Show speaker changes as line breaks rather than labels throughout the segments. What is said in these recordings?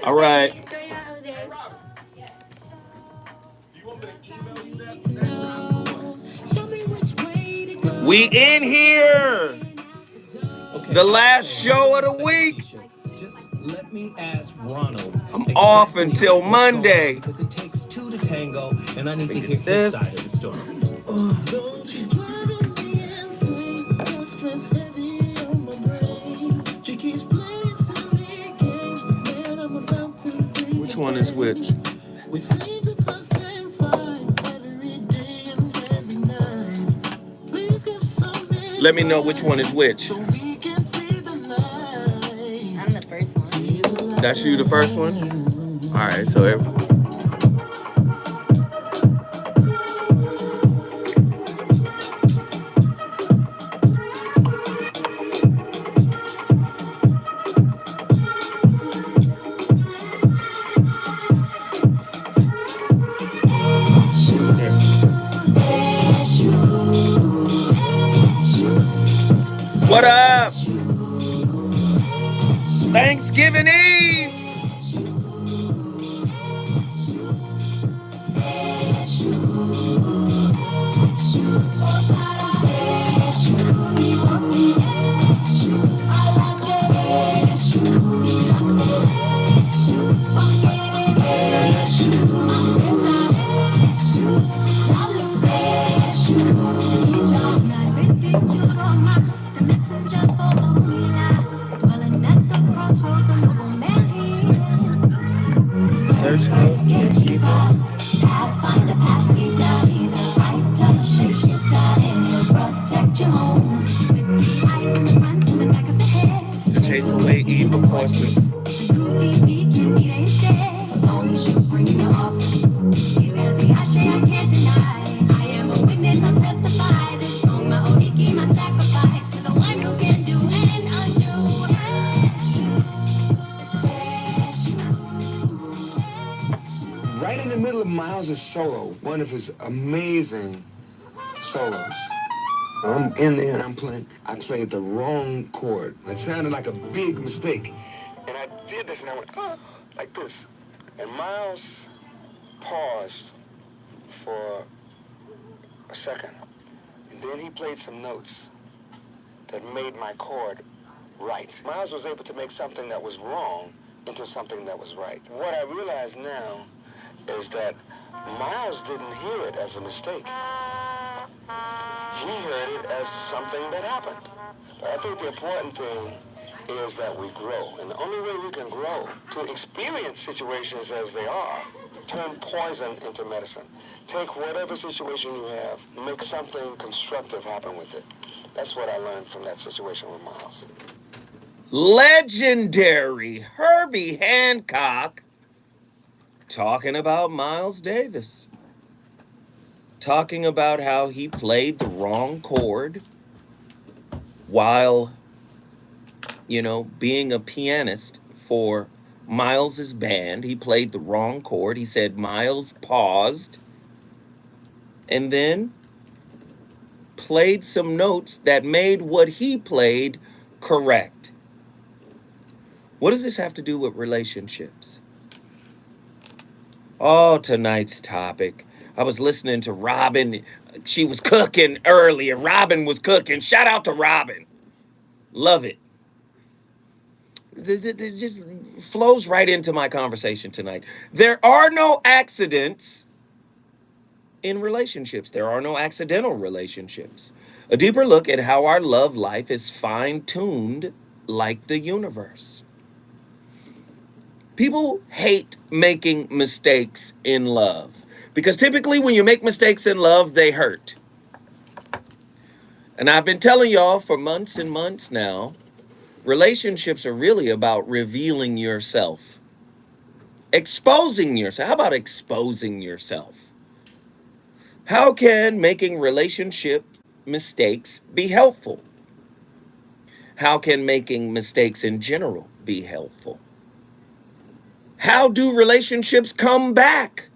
All right. We in here.
Okay,
The last show of the week.
just let me ask Ronald.
I'm off until
what's going on,
Monday.
because it takes two to tango, and I need to
Look
hear
at
his side of the
this.
story. So she's driving me insane. Got stress heavy on my brain. She keeps playing silly games, and I'm about to bring
Which
the
one is
pain.
which?
We seem to fuss and fight every day and every night. Please give some
Let me know which one is
advice
which.
so we can see the light.
I'm the first one.
See the
That's you, the first one?
light.
All right, so what up? Thanksgiving Eve. Search for a gatekeeper.
Find a path lead down. He's a fighter, shapeshifter, and he'll protect your home. With the eyes in the front and the back of the head.
To chase away evil forces.
The groovy beat can be they stay. So long as you bring your offerings. He's got the ashe I can't deny. I am a witness, I'll testify. This song, my odiki, my sacrifice. To the one who can do and undo. Right in the middle of Miles' solo, one of his amazing solos. I'm in there and I'm playing. I played the wrong chord. It sounded like a big mistake. And I did this and I went, oh, like this. And Miles paused for a second. And then he played some notes that made my chord right. Miles was able to make something that was wrong into something that was right. What I realize now is that Miles didn't hear it as a mistake. He heard it as something that happened. But I think the important thing is that we grow. And the only way we can grow, to experience situations as they are, turn poison into medicine. Take whatever situation you have, make something constructive happen with it. That's what I learned from that situation with Miles.
Legendary Herbie Hancock talking about Miles Davis. Talking about how he played the wrong chord while, being a pianist for Miles's band. He played the wrong chord. He said Miles paused and then played some notes that made what he played correct. What does this have to do with relationships? Oh, tonight's topic. I was listening to Robin. She was cooking earlier. Robin was cooking. Shout out to Robin. Love it. It just flows right into my conversation tonight. There are no accidents in relationships. There are no accidental relationships. A deeper look at how our love life is fine-tuned like the universe. People hate making mistakes in love because typically when you make mistakes in love, they hurt. And I've been telling y'all for months and months now, relationships are really about revealing yourself. Exposing yourself. How about exposing yourself? How can making relationship mistakes be helpful? How can making mistakes in general be helpful? How do relationships come back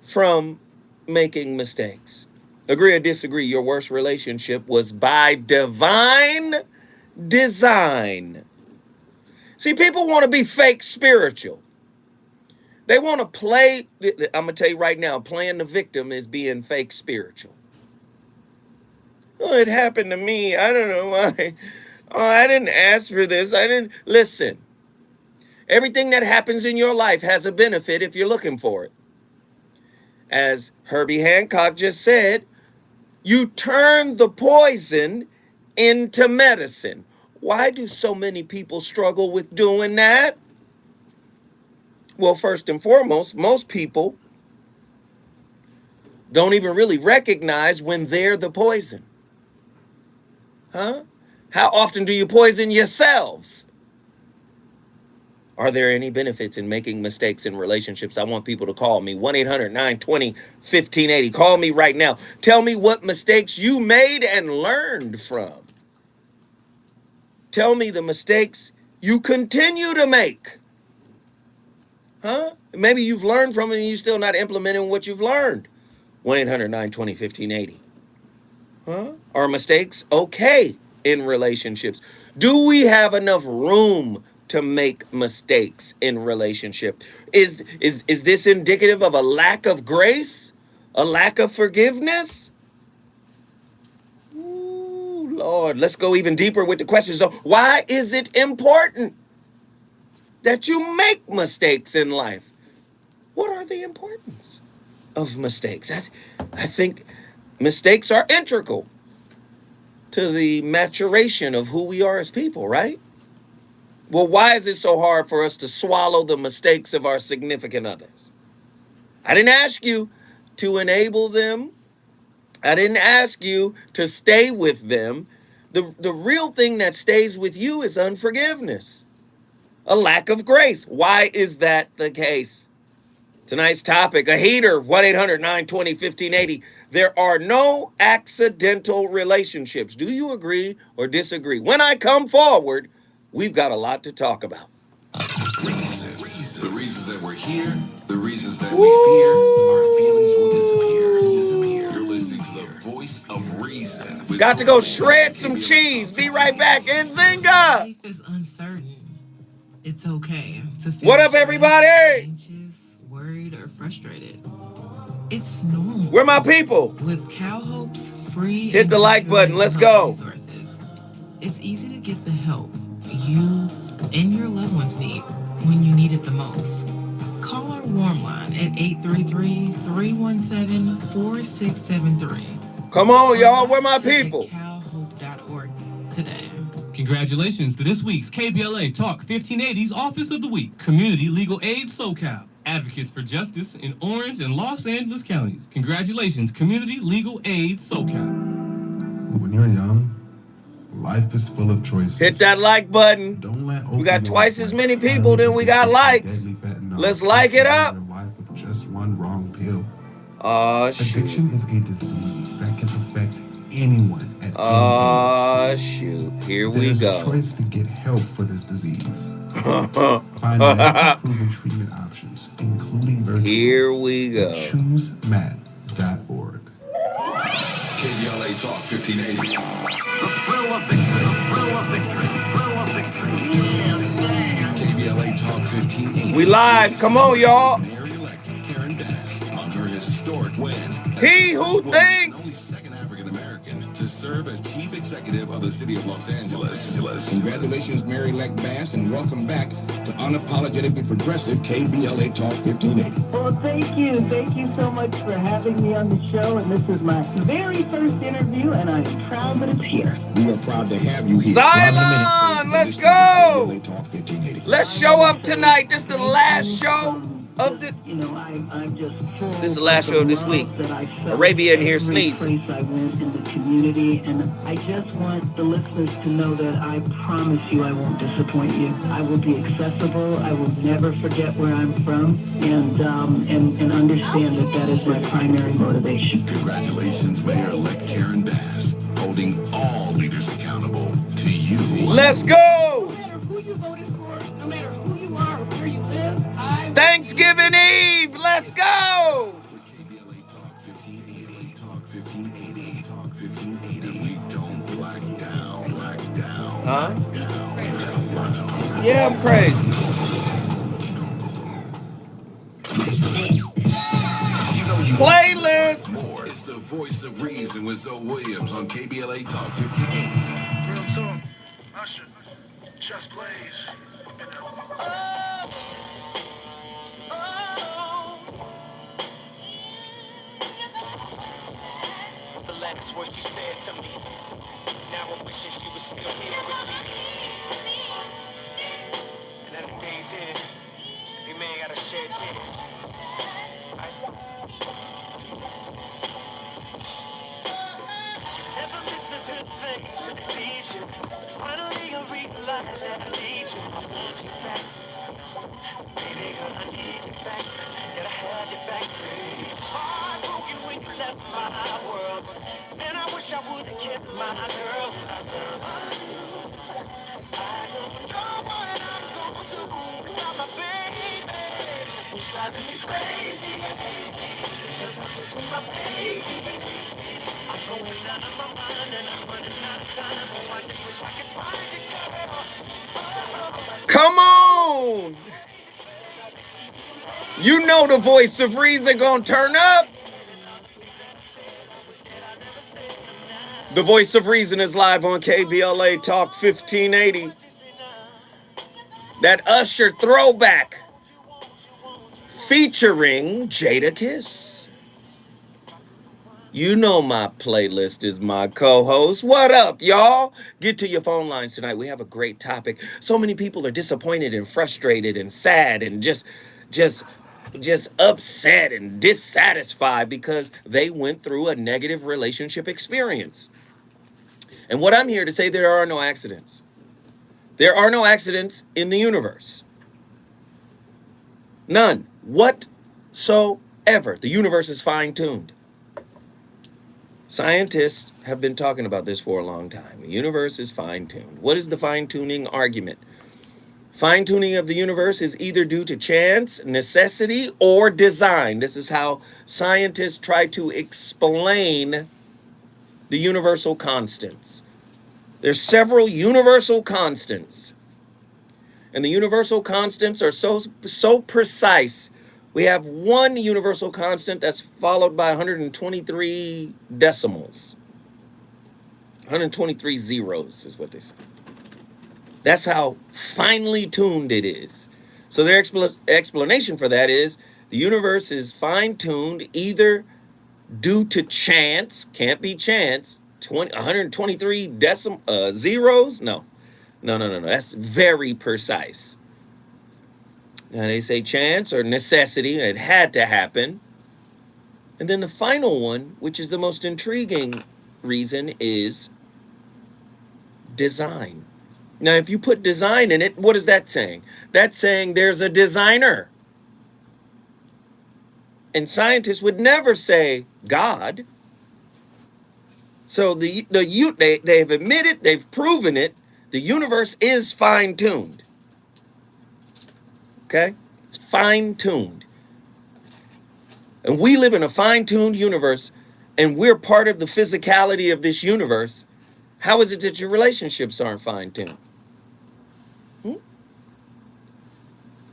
from making mistakes? Agree or disagree, your worst relationship was by divine design. See, people want to be fake spiritual. They want to play. I'm going to tell you right now, playing the victim is being fake spiritual. Oh, it happened to me. I don't know why. Oh, I didn't ask for this. I didn't. Listen, everything that happens in your life has a benefit if you're looking for it. As Herbie Hancock just said, you turn the poison into medicine. Why do so many people struggle with doing that? Well, first and foremost, most people don't even really recognize when they're the poison. Huh? How often do you poison yourselves? Are there any benefits in making mistakes in relationships? I want people to call me, 1-800-920-1580. Call me right now. Tell me what mistakes you made and learned from. Tell me the mistakes you continue to make. Huh? Maybe you've learned from it and you're still not implementing what you've learned. 1-800-920-1580. Huh? Are mistakes okay in relationships? Do we have enough room to make mistakes in relationship? Is this indicative of a lack of grace? A lack of forgiveness? Ooh, Lord, let's go even deeper with the questions. So why is it important that you make mistakes in life? What are the importance of mistakes? I think mistakes are integral to the maturation of who we are as people, right? Well, why is it so hard for us to swallow the mistakes of our significant others? I didn't ask you to enable them. I didn't ask you to stay with them. The real thing that stays with you is unforgiveness, a lack of grace. Why is that the case? Tonight's topic, a heater, 1-800-920-1580. There are no accidental relationships. Do you agree or disagree? When I come forward, we've got a lot to talk about.
Reasons. The reasons that we're here, the reasons that we fear, our feelings will disappear. You're listening to the voice of reason.
Got to go shred some cheese. Be right back, Nzinga.
Life is uncertain. It's okay to feel
What up, everybody?
anxious, worried, or frustrated. It's normal.
Where my people?
With CalHope's free
Hit the like button. Let's go.
Resources, it's easy to get the help you and your loved ones need when you need it the most. Call our warm line at 833-317-4673.
Come on, y'all. Where my people?
CalHope.org today.
Congratulations to this week's KBLA Talk 1580's Office of the Week, Community Legal Aid SoCal, Advocates for Justice in Orange and Los Angeles counties. Congratulations, Community Legal Aid SoCal.
When you're young, life is full of choices.
Hit that like button.
Don't let
We got twice as many people than we got likes. Let's like it up.
Life with just one wrong pill.
Shoot.
Addiction is a disease that can affect anyone at any age.
Shoot. Here we
There's
go.
a choice to get help for this disease. Find medical proven treatment options, including virtual.
Here we go.
ChooseMat.org.
KBLA Talk 1580. KBLA Talk 1580.
We live. Come on, y'all.
Mayor-elect Karen Bass on her historic win.
He who
Only
thinks.
second African American to serve as chief executive of the city of Los Angeles.
Congratulations, Mayor-elect Bass, and welcome back to Unapologetically Progressive KBLA Talk 1580.
Well, thank you. Thank you so much for having me on the show. And this is my very first interview, and I'm proud that it's here.
We are proud to have you here.
Cylon, let's go. Let's show up tonight. This is the last show of the.
You know, I'm just full.
This is the last show of this week. Arabia in here sneezing.
I went in the community, and I just want the listeners to know that I promise you I won't disappoint you. I will be accessible. I will never forget where I'm from, and understand that is my primary motivation.
Congratulations, Mayor-elect Karen Bass, holding all leaders accountable to you.
Let's go.
No matter who you voted for, no matter who you are or where you live,
Thanksgiving Eve. Let's go.
KBLA Talk 1580. Talk 1580. Talk 1580. And we don't black down.
Huh?
You got a lot to talk about.
Yeah, I'm crazy. playlist.
More. It's the voice of reason with Zoe Williams on KBLA Talk 1580.
Real talk. Usher. Just Blaze. You know. The last voice she said to me. Now I'm wishing she was still here with me. And every day's here. We may gotta shed tears. Never miss a good thing to please you. Finally I realize that I need you. I want you back. Baby girl, I need you back. Gotta have you back, baby. Heartbroken when you left my world. And I wish I would've kept my girl. I don't know what I'm gonna do without my baby. It's driving me crazy. Cause I miss my baby. I'm going out of my mind and I'm running out of time. Oh, I just wish I could find you, girl.
Come on. You know the voice of reason gonna turn up. The voice of reason is live on KBLA Talk 1580. That Usher throwback featuring Jada Kiss. You know my playlist is my co-host. What up, y'all? Get to your phone lines tonight. We have a great topic. So many people are disappointed and frustrated and sad and just upset and dissatisfied because they went through a negative relationship experience. And what I'm here to say, there are no accidents. There are no accidents in the universe. None whatsoever. The universe is fine-tuned. Scientists have been talking about this for a long time. The universe is fine-tuned. What is the fine-tuning argument? Fine-tuning of the universe is either due to chance, necessity, or design. This is how scientists try to explain the universal constants. There's several universal constants. And the universal constants are so precise. We have one universal constant that's followed by 123 decimals. 123 zeros is what they say. That's how finely tuned it is. So their explanation for that is the universe is fine-tuned either due to chance, can't be chance, 123 zeros? No. That's very precise. Now they say chance or necessity, it had to happen. And then the final one, which is the most intriguing reason, is design. Now, if you put design in it, what is that saying? That's saying there's a designer. And scientists would never say God. So they've admitted, they've proven it, the universe is fine-tuned. Okay? It's fine-tuned. And we live in a fine-tuned universe, and we're part of the physicality of this universe. How is it that your relationships aren't fine-tuned?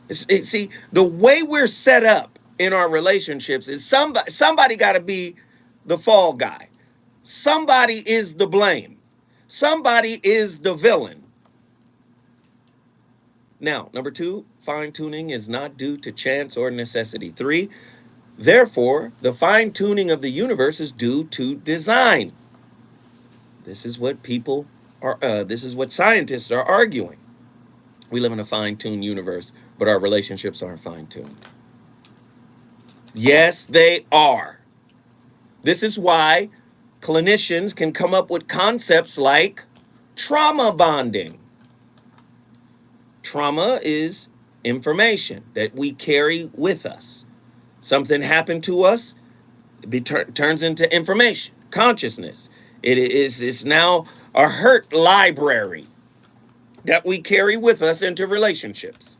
See, the way we're set up in our relationships is somebody got to be the fall guy. Somebody is the blame. Somebody is the villain. Now, number 2, fine-tuning is not due to chance or necessity. 3, therefore, the fine-tuning of the universe is due to design. This is what this is what scientists are arguing. We live in a fine-tuned universe, but our relationships aren't fine-tuned. Yes, they are. This is why clinicians can come up with concepts like trauma bonding. Trauma is information that we carry with us. Something happened to us, it turns into information, consciousness. It's now a hurt library that we carry with us into relationships.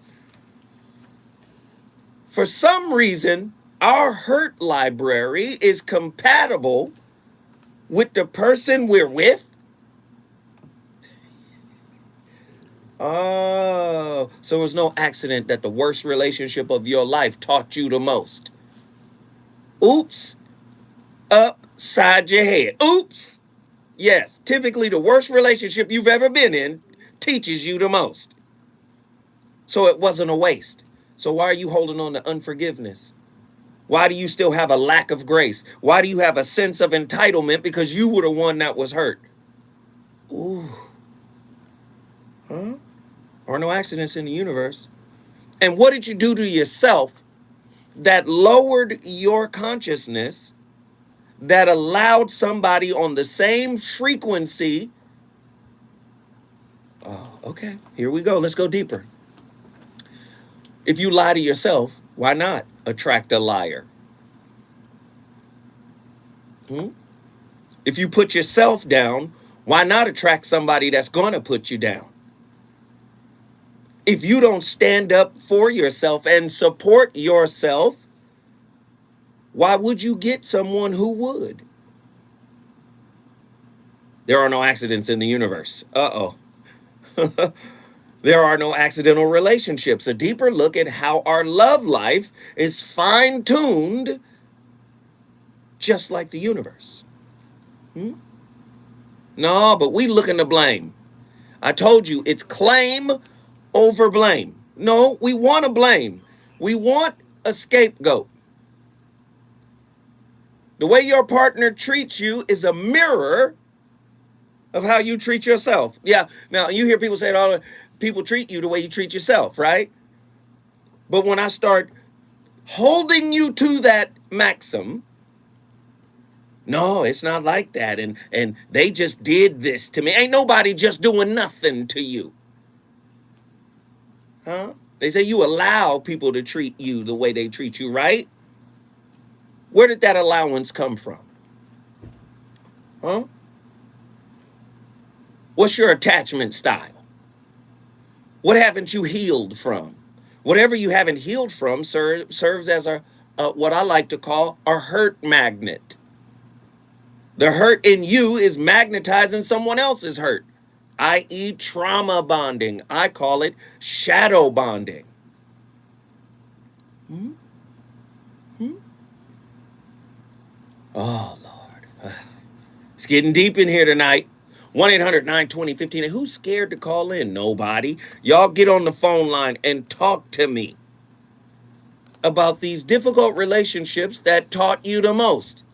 For some reason, our hurt library is compatible with the person we're with. Oh, so it was no accident that the worst relationship of your life taught you the most. Oops, upside your head. Oops. Yes, typically the worst relationship you've ever been in teaches you the most. So it wasn't a waste. So why are you holding on to unforgiveness? Why do you still have a lack of grace? Why do you have a sense of entitlement because you were the one that was hurt? Ooh. Huh? Are no accidents in the universe. And what did you do to yourself that lowered your consciousness, that allowed somebody on the same frequency? Oh, okay, here we go. Let's go deeper. If you lie to yourself, why not attract a liar? If you put yourself down, why not attract somebody that's going to put you down? If you don't stand up for yourself and support yourself, why would you get someone who would? There are no accidents in the universe. Uh-oh. There are no accidental relationships. A deeper look at how our love life is fine-tuned just like the universe. No, but we looking to blame. I told you it's claim over blame. No, we want to blame. We want a scapegoat. The way your partner treats you is a mirror of how you treat yourself. Yeah, now you hear people say, oh, people treat you the way you treat yourself, right? But when I start holding you to that maxim, no, it's not like that. And they just did this to me. Ain't nobody just doing nothing to you. Huh? They say you allow people to treat you the way they treat you, right? Where did that allowance come from? Huh? What's your attachment style? What haven't you healed from? Whatever you haven't healed from serves as a what I like to call a hurt magnet. The hurt in you is magnetizing someone else's hurt, i.e. trauma bonding. I call it shadow bonding. Oh, Lord. It's getting deep in here tonight. 1-800-920-15. Who's scared to call in? Nobody. Y'all get on the phone line and talk to me about these difficult relationships that taught you the most.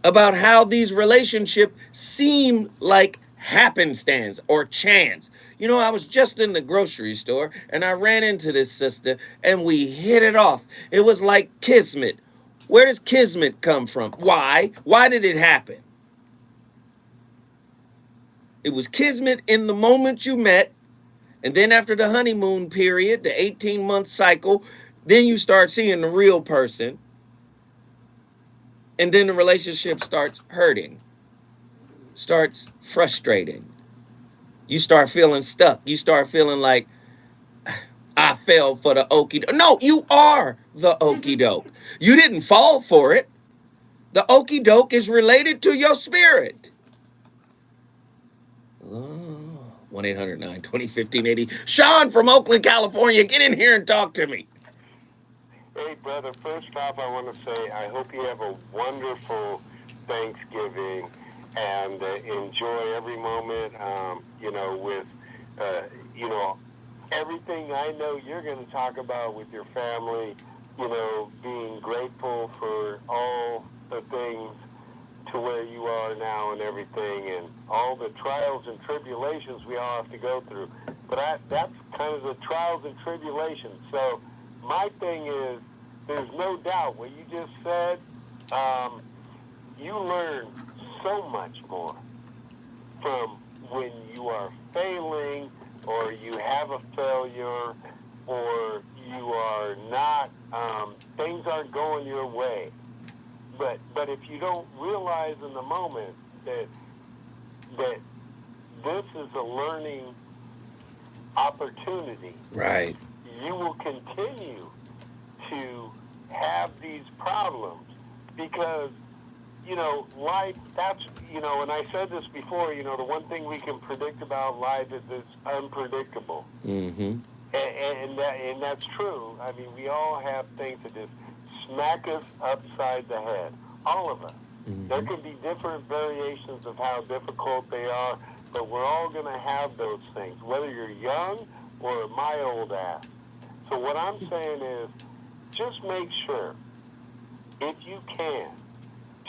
About how these relationships seem like happenstance or chance. You know, I was just in the grocery store and I ran into this sister and we hit it off. It was like kismet. Where does kismet come from? Why? Why did it happen? It was kismet in the moment you met, and then after the honeymoon period, the 18-month cycle, then you start seeing the real person, and then the relationship starts hurting, starts frustrating. You start feeling stuck. You start feeling like, I fell for the okie doke. No, you are the okie doke. You didn't fall for it. The okie doke is related to your spirit. 1-800-920-1580. Sean from Oakland, California. Get in here and talk to me.
Hey, brother. First off, I want to say I hope you have a wonderful Thanksgiving and enjoy every moment, with, everything I know you're going to talk about with your family, being grateful for all the things to where you are now and everything, and all the trials and tribulations we all have to go through. But that's kind of the trials and tribulations. So my thing is, there's no doubt what you just said. You learn so much more from when you are failing, or you have a failure, or you are not, things aren't going your way. But if you don't realize in the moment that this is a learning opportunity,
right,
you will continue to have these problems because, life, that's, and I said this before, the one thing we can predict about life is it's unpredictable.
Mm-hmm.
And that's true. I mean, we all have things that just smack us upside the head, all of us.
Mm-hmm.
There can be different variations of how difficult they are, but we're all going to have those things, whether you're young or my old ass. So what I'm saying is, just make sure, if you can,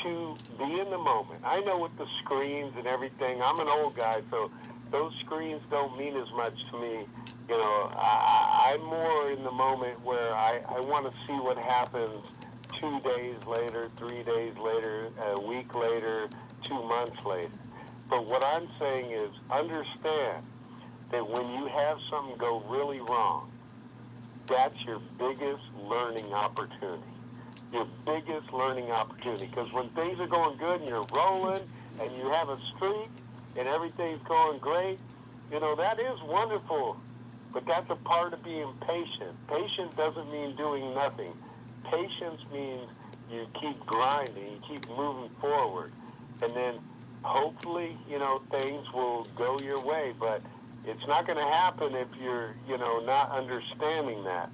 to be in the moment. I know with the screens and everything, I'm an old guy, so those screens don't mean as much to me. You know, I'm more in the moment where I want to see what happens 2 days later, 3 days later, a week later, 2 months later. But what I'm saying is, understand that when you have something go really wrong, that's your biggest learning opportunity. Your biggest learning opportunity. Because when things are going good and you're rolling and you have a streak and everything's going great, you know, that is wonderful. But that's a part of being patient. Patient doesn't mean doing nothing. Patience means you keep grinding, you keep moving forward. And then hopefully, you know, things will go your way. But it's not going to happen if you're, you know, not understanding that.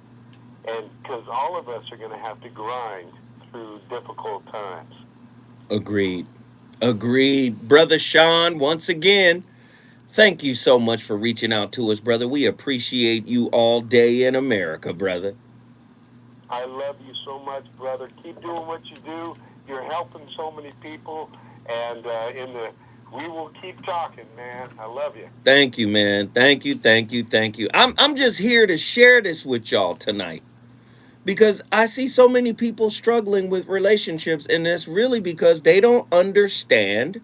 And because all of us are going to have to grind through difficult times.
Agreed. Agreed. Brother Sean, once again, thank you so much for reaching out to us, brother. We appreciate you all day in America, brother.
I love you so much, brother. Keep doing what you do. You're helping so many people. And we will keep talking, man. I love you.
Thank you, man. Thank you, thank you, thank you. I'm just here to share this with y'all tonight, because I see so many people struggling with relationships, and it's really because they don't understand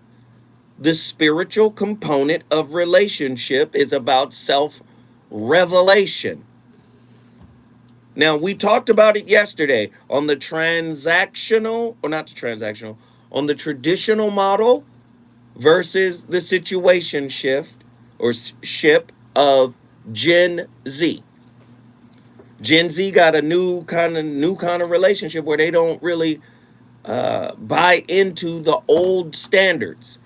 the spiritual component of relationship is about self-revelation. Now, we talked about it yesterday on the transactional, or not the transactional, on the traditional model versus the situation shift or ship of Gen Z. Gen Z got a new kind of relationship where they don't really buy into the old standards.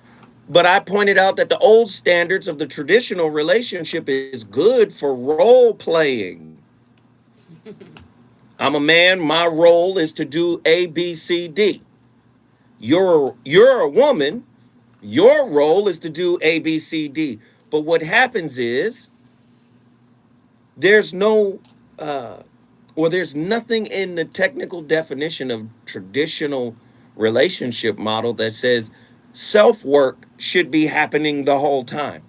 But I pointed out that the old standards of the traditional relationship is good for role playing. I'm a man, my role is to do A, B, C, D. You're a woman, your role is to do A, B, C, D. But what happens is there's no there's nothing in the technical definition of traditional relationship model that says self-work should be happening the whole time.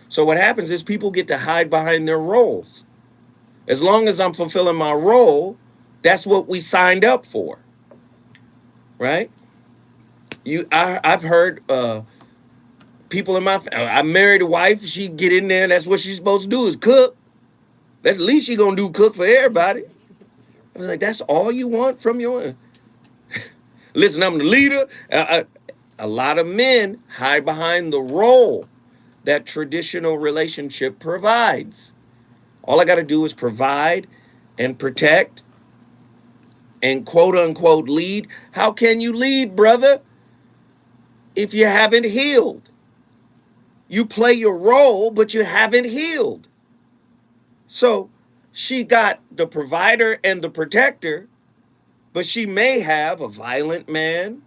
So what happens is people get to hide behind their roles. As long as I'm fulfilling my role, that's what we signed up for, right? I've heard people in my I married a wife. She get in there. That's what she's supposed to do is cook. That's the least she gonna do, cook for everybody. I was like, that's all you want from your. Listen, I'm the leader. A lot of men hide behind the role that traditional relationship provides. All I got to do is provide and protect and quote unquote lead. How can you lead, brother, if you haven't healed? You play your role, but you haven't healed. So she got the provider and the protector, but she may have a violent man.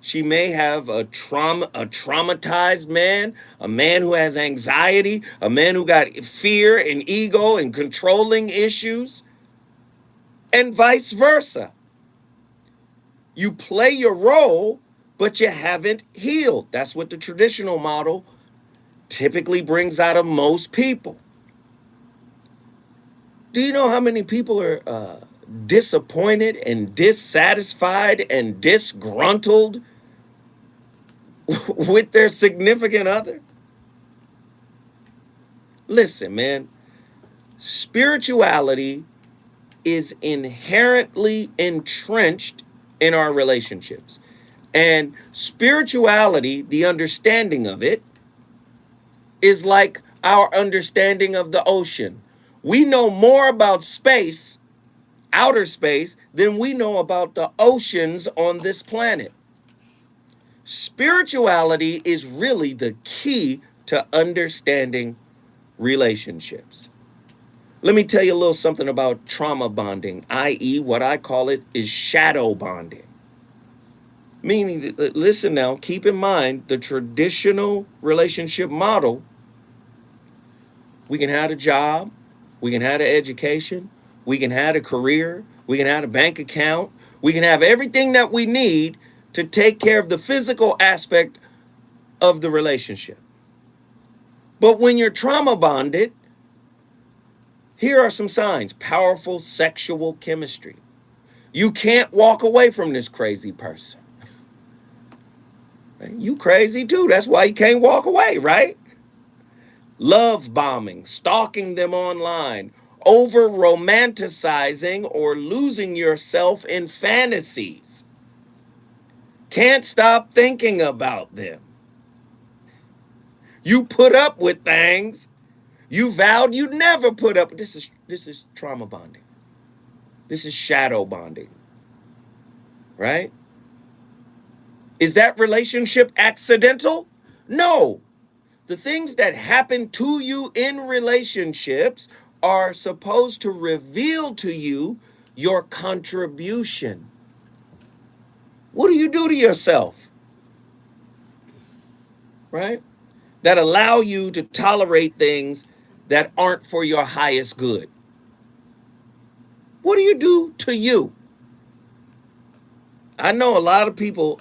She may have a traumatized man, a man who has anxiety, a man who got fear and ego and controlling issues, and vice versa. You play your role, but you haven't healed. That's what the traditional model typically brings out of most people. Do you know how many people are disappointed and dissatisfied and disgruntled with their significant other? Listen, man, spirituality is inherently entrenched in our relationships. And spirituality, the understanding of it, is like our understanding of the ocean. We know more about space, outer space, than we know about the oceans on this planet. Spirituality is really the key to understanding relationships. Let me tell you a little something about trauma bonding, i.e. what I call it is shadow bonding. Meaning, listen now, keep in mind the traditional relationship model. We can have a job, we can have an education, we can have a career, we can have a bank account, we can have everything that we need to take care of the physical aspect of the relationship. But when you're trauma bonded, here are some signs. Powerful sexual chemistry. You can't walk away from this crazy person. You crazy too. That's why you can't walk away, right? Love bombing, stalking them online, over romanticizing or losing yourself in fantasies. Can't stop thinking about them. You put up with things you vowed you'd never put up. This is trauma bonding. This is shadow bonding. Right? Is that relationship accidental? No. The things that happen to you in relationships are supposed to reveal to you your contribution. What do you do to yourself? Right? That allow you to tolerate things that aren't for your highest good. What do you do to you? I know a lot of people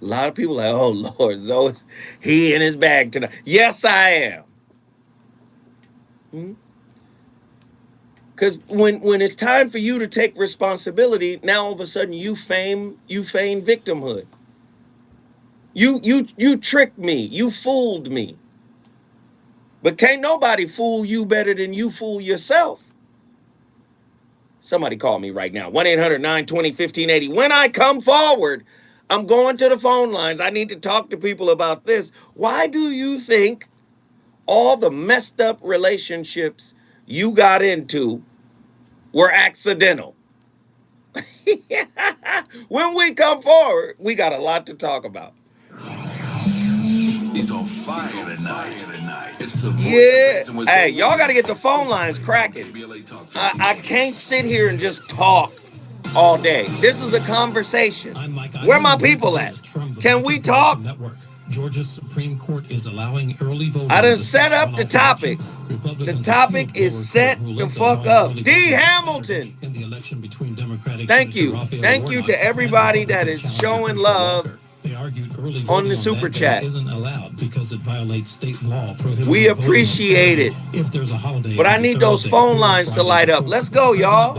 like, oh Lord, Zoe, he in his bag tonight. Yes, I am. Because when it's time for you to take responsibility, now all of a sudden you feign victimhood. You tricked me. You fooled me. But can't nobody fool you better than you fool yourself. Somebody call me right now. 1-800-920-1580. When I come forward, I'm going to the phone lines. I need to talk to people about this. Why do you think all the messed up relationships you got into were accidental? When we come forward, we got a lot to talk about.
He's on fire tonight. It's the
Yeah. Hey, y'all got to get the phone lines cracking. I can't sit here and just talk all day. This is a conversation. Where my people at? Can we talk?
Georgia's Supreme Court is allowing early voting.
I done set up the topic. The topic is set the fuck up. D. Hamilton.
In the election between Democratic
Thank you. Thank you to everybody that is showing love on the super chat.
Isn't allowed because it violates state law.
We appreciate it.
If there's a holiday,
but I need those phone lines to light up. Let's go, y'all.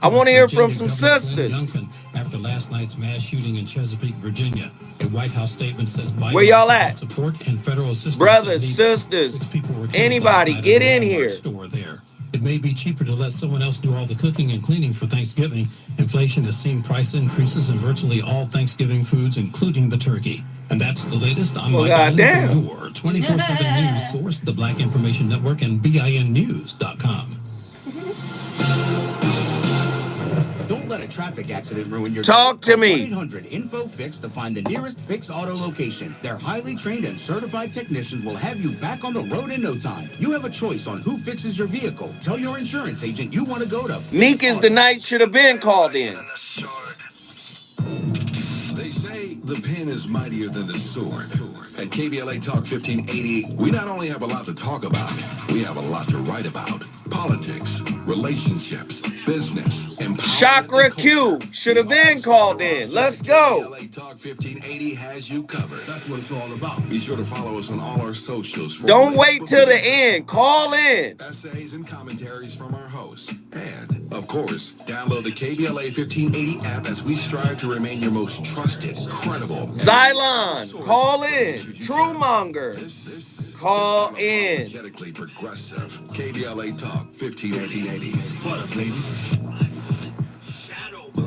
I want to hear from some sisters.
After last night's mass shooting in Chesapeake, Virginia, a White House statement says Biden
where y'all at?
Support and federal assistance.
Brothers, sisters, anybody, get in here.
Store there. It may be cheaper to let someone else do all the cooking and cleaning for Thanksgiving. Inflation has seen price increases in virtually all Thanksgiving foods, including the turkey. And that's the latest. I'm Michael from your 24/7 news source, the Black Information Network, and BINnews.com.
Don't let a traffic accident ruin your
Talk to me.
1-800-INFO-FIX to find the nearest Fix Auto location. Their highly trained and certified technicians will have you back on the road in no time. You have a choice on who fixes your vehicle. Tell your insurance agent you want to go to
Neek is the night should have been called in.
They say the pen is mightier than the sword. At KBLA Talk 1580, we not only have a lot to talk about, we have a lot to write about. Politics, relationships, business, and
Chakra Q should have been called in. Let's go.
KBLA Talk 1580 has you covered.
That's what it's all about.
Be sure to follow us on all our socials.
Don't wait till the end. Call in.
Essays and commentaries from our hosts. And, of course, download the KBLA 1580 app as we strive to remain your most trusted, credible.
Xylon, call in. Truemonger, call in.
Energetically progressive. KBLA Talk 1580.
What up, lady?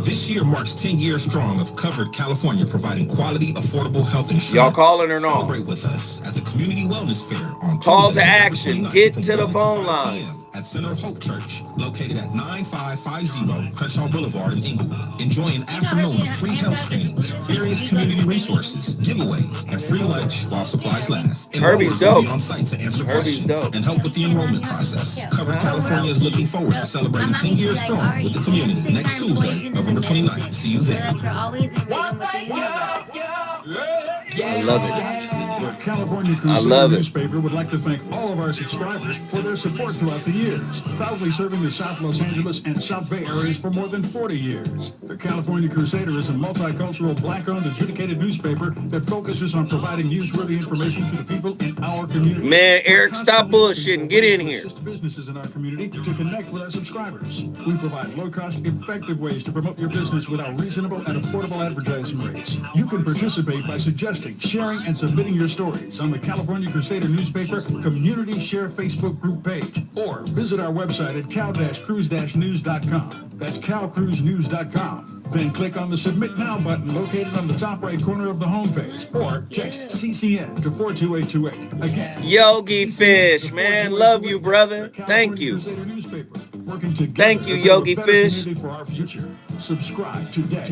This year marks 10 years strong of Covered California, providing quality, affordable health insurance.
Y'all calling or not?
Celebrate with us at the Community Wellness Fair on
Call
Tuesday,
to action.
November 29th
Get
from
to the
1
phone
5
line.
p.m.
at Center of Hope Church, located at 9550 Crenshaw Boulevard in Inglewood. Enjoy an afternoon of free health screenings, various community resources, giveaways, and free lunch while supplies last.
Herbie's
Enrollers will
dope.
be on site to answer
Herbie's
questions
dope.
and help with the enrollment process. Covered California is looking forward to celebrating 10 years strong with the community next Tuesday, November 29th. See you there.
I love it.
The California
I
Crusader
love it.
newspaper would like to thank all of our subscribers for their support throughout the years, proudly serving the South Los Angeles and South Bay areas for more than 40 years. The California Crusader is a multicultural, black-owned, adjudicated newspaper that focuses on providing newsworthy information to the people in our community.
Man, Eric, stop bullshitting. Get in here.
Assist businesses in our community to connect with our subscribers. We provide low-cost, effective ways to promote your business with our reasonable and affordable advertising rates. You can participate by suggesting, sharing, and submitting your stories on the California Crusader newspaper community share Facebook group page, or visit our website at cal-cruise-news.com. That's calcruisenews.com. Then click on the Submit Now button located on the top right corner of the homepage, or text CCN to 42828. Again,
Yogi Fish, man, love you, brother. Thank you. Thank you, Yogi Fish.
For our future. Subscribe today.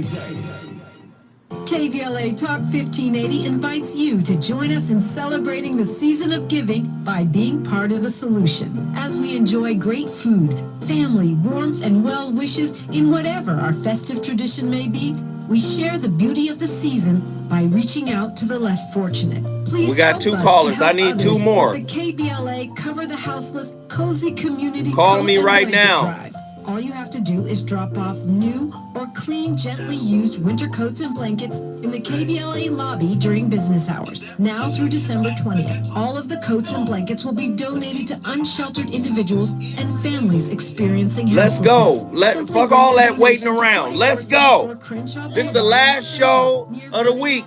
KBLA Talk 1580 invites you to join us in celebrating the season of giving by being part of the solution. As we enjoy great food, family, warmth, and well wishes in whatever our festive tradition may be, we share the beauty of the season by reaching out to the less fortunate. Please
we got
help
2
us
callers.
to help
I need 2
others
more.
with the KBLA Cover the Houseless Cozy Community
Call
Coat
me
and
right
Blanket
now.
Drive. All you have to do is drop off new or clean, gently used winter coats and blankets in the KBLA lobby during business hours. Now through December 20th, all of the coats and blankets will be donated to unsheltered individuals and families experiencing
Let's
houselessness.
go. Fuck all that waiting around. Let's go. This is the last show of the week.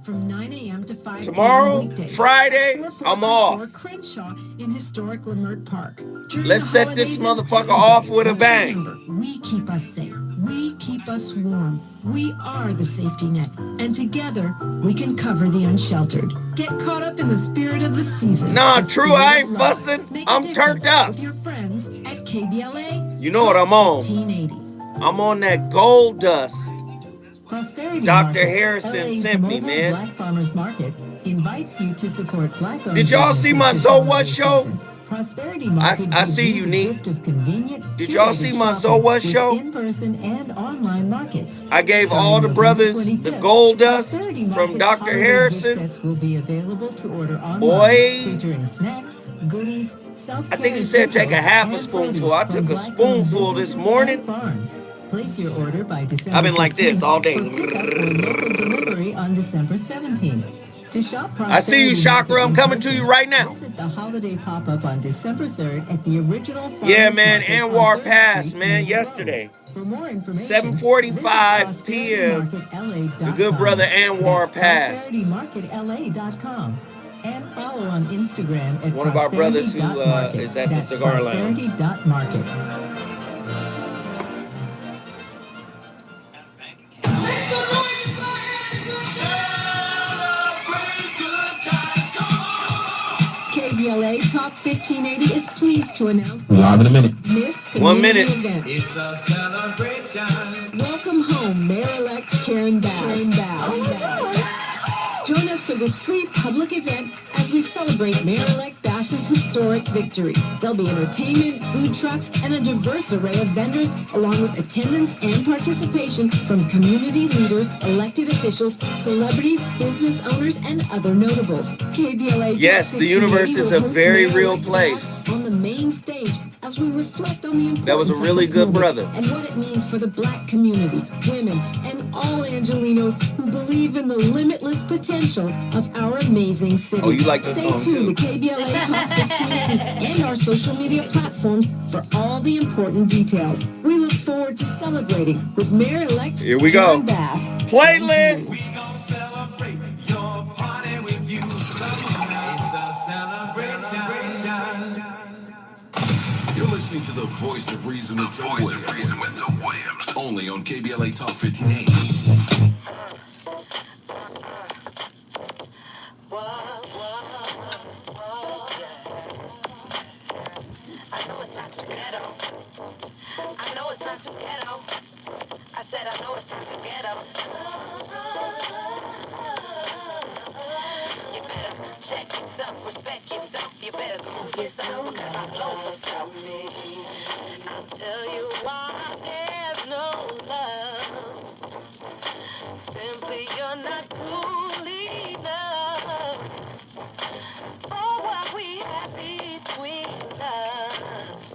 From 9 a.m. to 5
Tomorrow,
p.m. weekdays.
Friday, I'm off.
Crenshaw in historic Lamert Park. During
Let's
the
set this
holidays
motherfucker
and every
off
day,
with a
let's
bang.
remember, we keep us safe. We keep us warm. We are the safety net. And together, we can cover the unsheltered. Get caught up in the spirit of the season.
Nah,
The
true,
spirit
I
of
ain't
love.
fussing.
Make a
I'm
difference
turned up.
with your friends at KBLA.
You know what I'm on.
1580.
I'm on that gold dust.
Prosperity
Dr.
Market,
Harrison
LA's
sent me,
mobile
man.
Black Farmers Market invites you to support Black-owned
Did y'all see my
businesses
So
this
What
holiday
show?
season. Prosperity Market
I
gives
see you,
the
Neat.
gift of convenient,
Did y'all
curated
see my So
shopping
What
with
show?
in-person and online markets.
I gave
Starting
all the
November
brothers the
25th,
gold dust
Prosperity
from
Market's
Dr.
holiday
Harrison.
gift sets will be available to order online,
Boy.
featuring snacks, goodies, self-care
I think he said take a half a spoonful. I took a spoonful this morning.
Farms. Place your order by December
I've been like this
15th
all day.
for pickup or local delivery on December 17th. To shop
I see you,
Prosperity
Chakra. I'm
Market in
coming to
person,
you right now.
Visit the holiday pop-up on December 3rd at the original Farmers
Yeah, man.
Market on
Anwar
3rd
passed,
Street,
man,
Mason
yesterday.
Road. For more information,
7:45 p.m. The good brother Anwar passed.
ProsperityMarketLA.com. And follow on Instagram at
One of our brothers who
prosperity.market.
is at the
That's
cigar lounge.
prosperity.market.
KBLA Talk 1580 is pleased to announce
Live in a minute.
Miss
1
Community
minute.
Event.
It's a celebration.
Welcome home, Mayor-elect Karen Bass. Join us for this free public event as we celebrate Mayor-elect Bass's historic victory. There'll be entertainment, food trucks, and a diverse array of vendors, along with attendance and participation from community leaders, elected officials, celebrities, business owners, and other notables. KBLA
Yes,
Talk
the universe
1580
is
will
a
host
very
Mayor-elect
real
Bass
place.
on the main stage as we reflect on the importance
That was a really
of this
good
moment
brother.
and what it means for the Black community, women, and all Angelinos who believe in the limitless potential of our amazing city.
Oh, you like this
Stay
song,
tuned
too.
to KBLA Talk 1580 and our social media platforms for all the important details. We look forward to celebrating with Mayor-elect
Here we
Karen
go.
Bass.
Playlist.
We gon' celebrate your party with you. Come on, it's a celebration.
You're listening to the voice of reason with Joe Williams. Only on KBLA Talk 1580.
I know it's not not too ghetto. I know it's not too ghetto. I said I know it's not too ghetto. You better check yourself, respect yourself. You better move yourself because I flow for self. I'll tell you why there's no love. Simply you're not cool enough for what we have between us.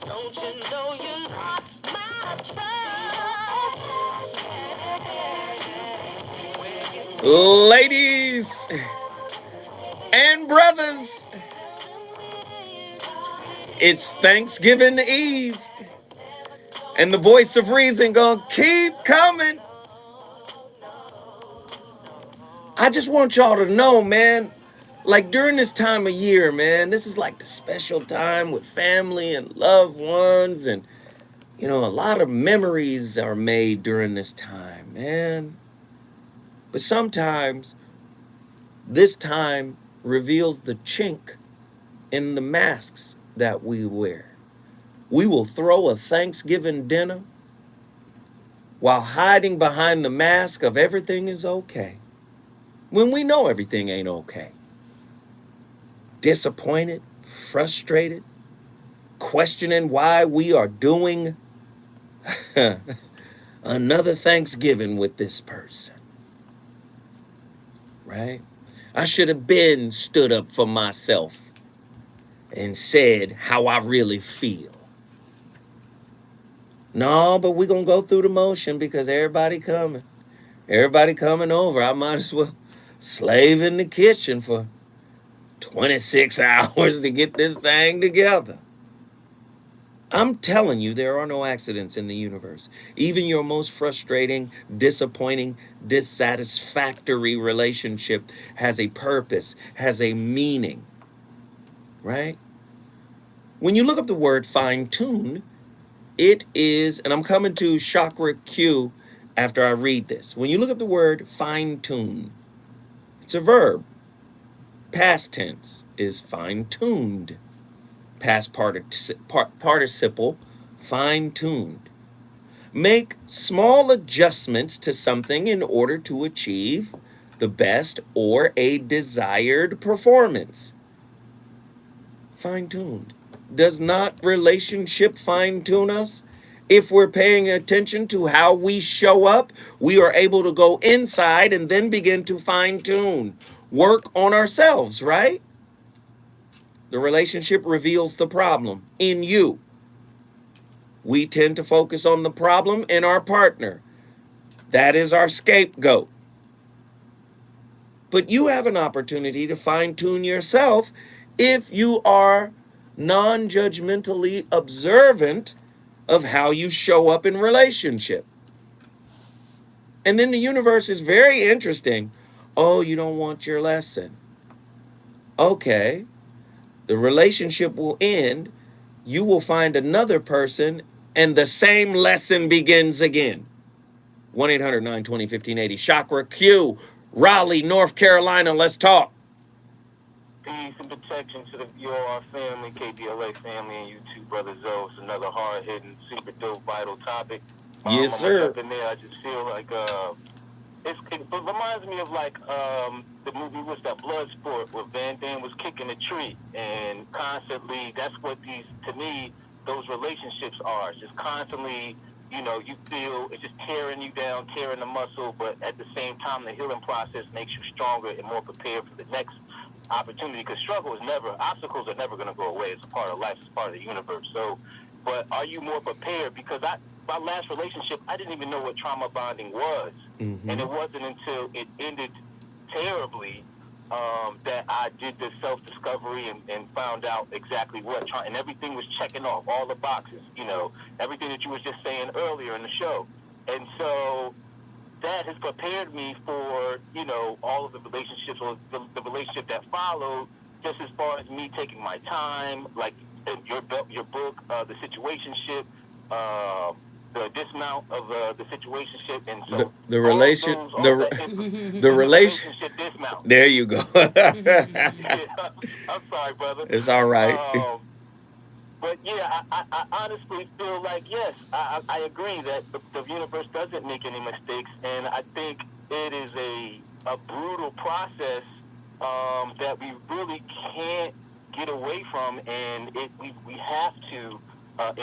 Don't you know you lost my trust?
Ladies and brothers, it's Thanksgiving Eve, and the voice of reason gonna keep coming. I just want y'all to know, man, like during this time of year, man, this is like the special time with family and loved ones, and you know, a lot of memories are made during this time, man. But sometimes this time reveals the chink in the masks that we wear. We will throw a Thanksgiving dinner while hiding behind the mask of everything is okay, when we know everything ain't okay. Disappointed, frustrated, questioning why we are doing another Thanksgiving with this person, right? I should have been stood up for myself and said how I really feel. No, but we're going to go through the motion because everybody coming. Everybody coming over. I might as well slave in the kitchen for 26 hours to get this thing together. I'm telling you, there are no accidents in the universe. Even your most frustrating, disappointing, dissatisfactory relationship has a purpose, has a meaning, right? When you look up the word fine tune, it is, and I'm coming to chakra Q after I read this. When you look up the word fine tune, it's a verb. Past tense is fine tuned. Past participle, fine tuned. Make small adjustments to something in order to achieve the best or a desired performance. Fine tuned. Does not relationship fine tune us? If we're paying attention to how we show up, we are able to go inside and then begin to fine tune, work on ourselves, right? The relationship reveals the problem in you. We tend to focus on the problem in our partner. That is our scapegoat. But you have an opportunity to fine tune yourself if you are non-judgmentally observant of how you show up in relationship. And then the universe is very interesting. Oh, you don't want your lesson. Okay. The relationship will end. You will find another person and the same lesson begins again. 1-800-920-1580. Chakra Q, Raleigh, North Carolina. Let's talk.
Peace and protection to your family, KBLA family, and you two, Brother Zoe. It's another hard-hitting, super dope, vital topic.
Yes, sir.
Up in there, I just feel like it reminds me of like the movie was that Bloodsport where Van Damme was kicking a tree, and constantly that's what to me those relationships are. It's just constantly, you know, you feel it's just tearing you down, tearing the muscle, but at the same time the healing process makes you stronger and more prepared for the next opportunity, because obstacles are never going to go away. It's a part of life, it's part of the universe. So, but are you more prepared? Because my last relationship, I didn't even know what trauma bonding was. Mm-hmm. And it wasn't until it ended terribly that I did this self-discovery and found out exactly what and everything was checking off all the boxes, you know, everything that you was just saying earlier in the show. And so that has prepared me for, you know, all of the relationships or the relationship that followed, just as far as me taking my time, like your book, The Situationship, the dismount of the situationship, and so the relationship dismount.
There you go.
Yeah, I'm sorry, brother.
It's all right.
But yeah, I honestly feel like, yes, I agree that the universe doesn't make any mistakes, and I think it is a brutal process that we really can't get away from, and we have to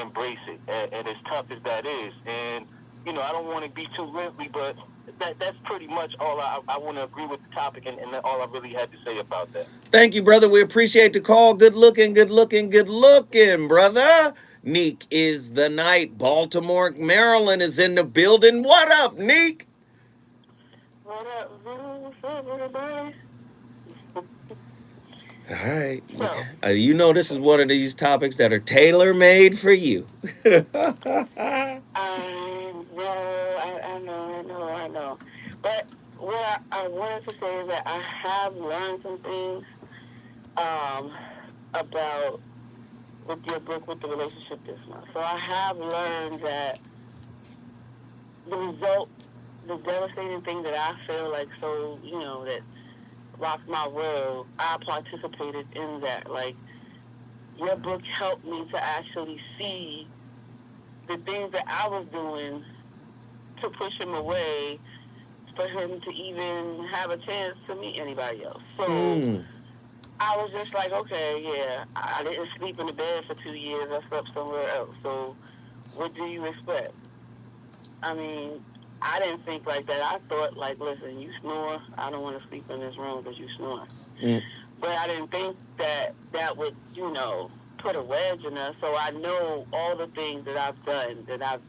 embrace it, and as tough as that is. And, you know, I don't want to be too lengthy, but that's pretty much all I want to agree with the topic, and all I really had to say about that.
Thank you, brother. We appreciate the call. Good looking, brother. Neek is the night. Baltimore, Maryland is in the building. What up, Neek?
What up, what's up, everybody?
All right. You know this is one of these topics that are tailor-made for you.
I know. But what I wanted to say is that I have learned some things about with your book, with the relationship this month. So I have learned that the devastating thing that I feel like, so, you know, that rocked my world, I participated in that. Like, your book helped me to actually see the things that I was doing to push him away, for him to even have a chance to meet anybody else. So I was just like, okay, yeah, I didn't sleep in the bed for 2 years. I slept somewhere else. So what do you expect? I mean, I didn't think like that. I thought, like, listen, you snore. I don't want to sleep in this room because you snore. But I didn't think that would, you know, put a wedge in us. So I know all the things that I've done, that I'm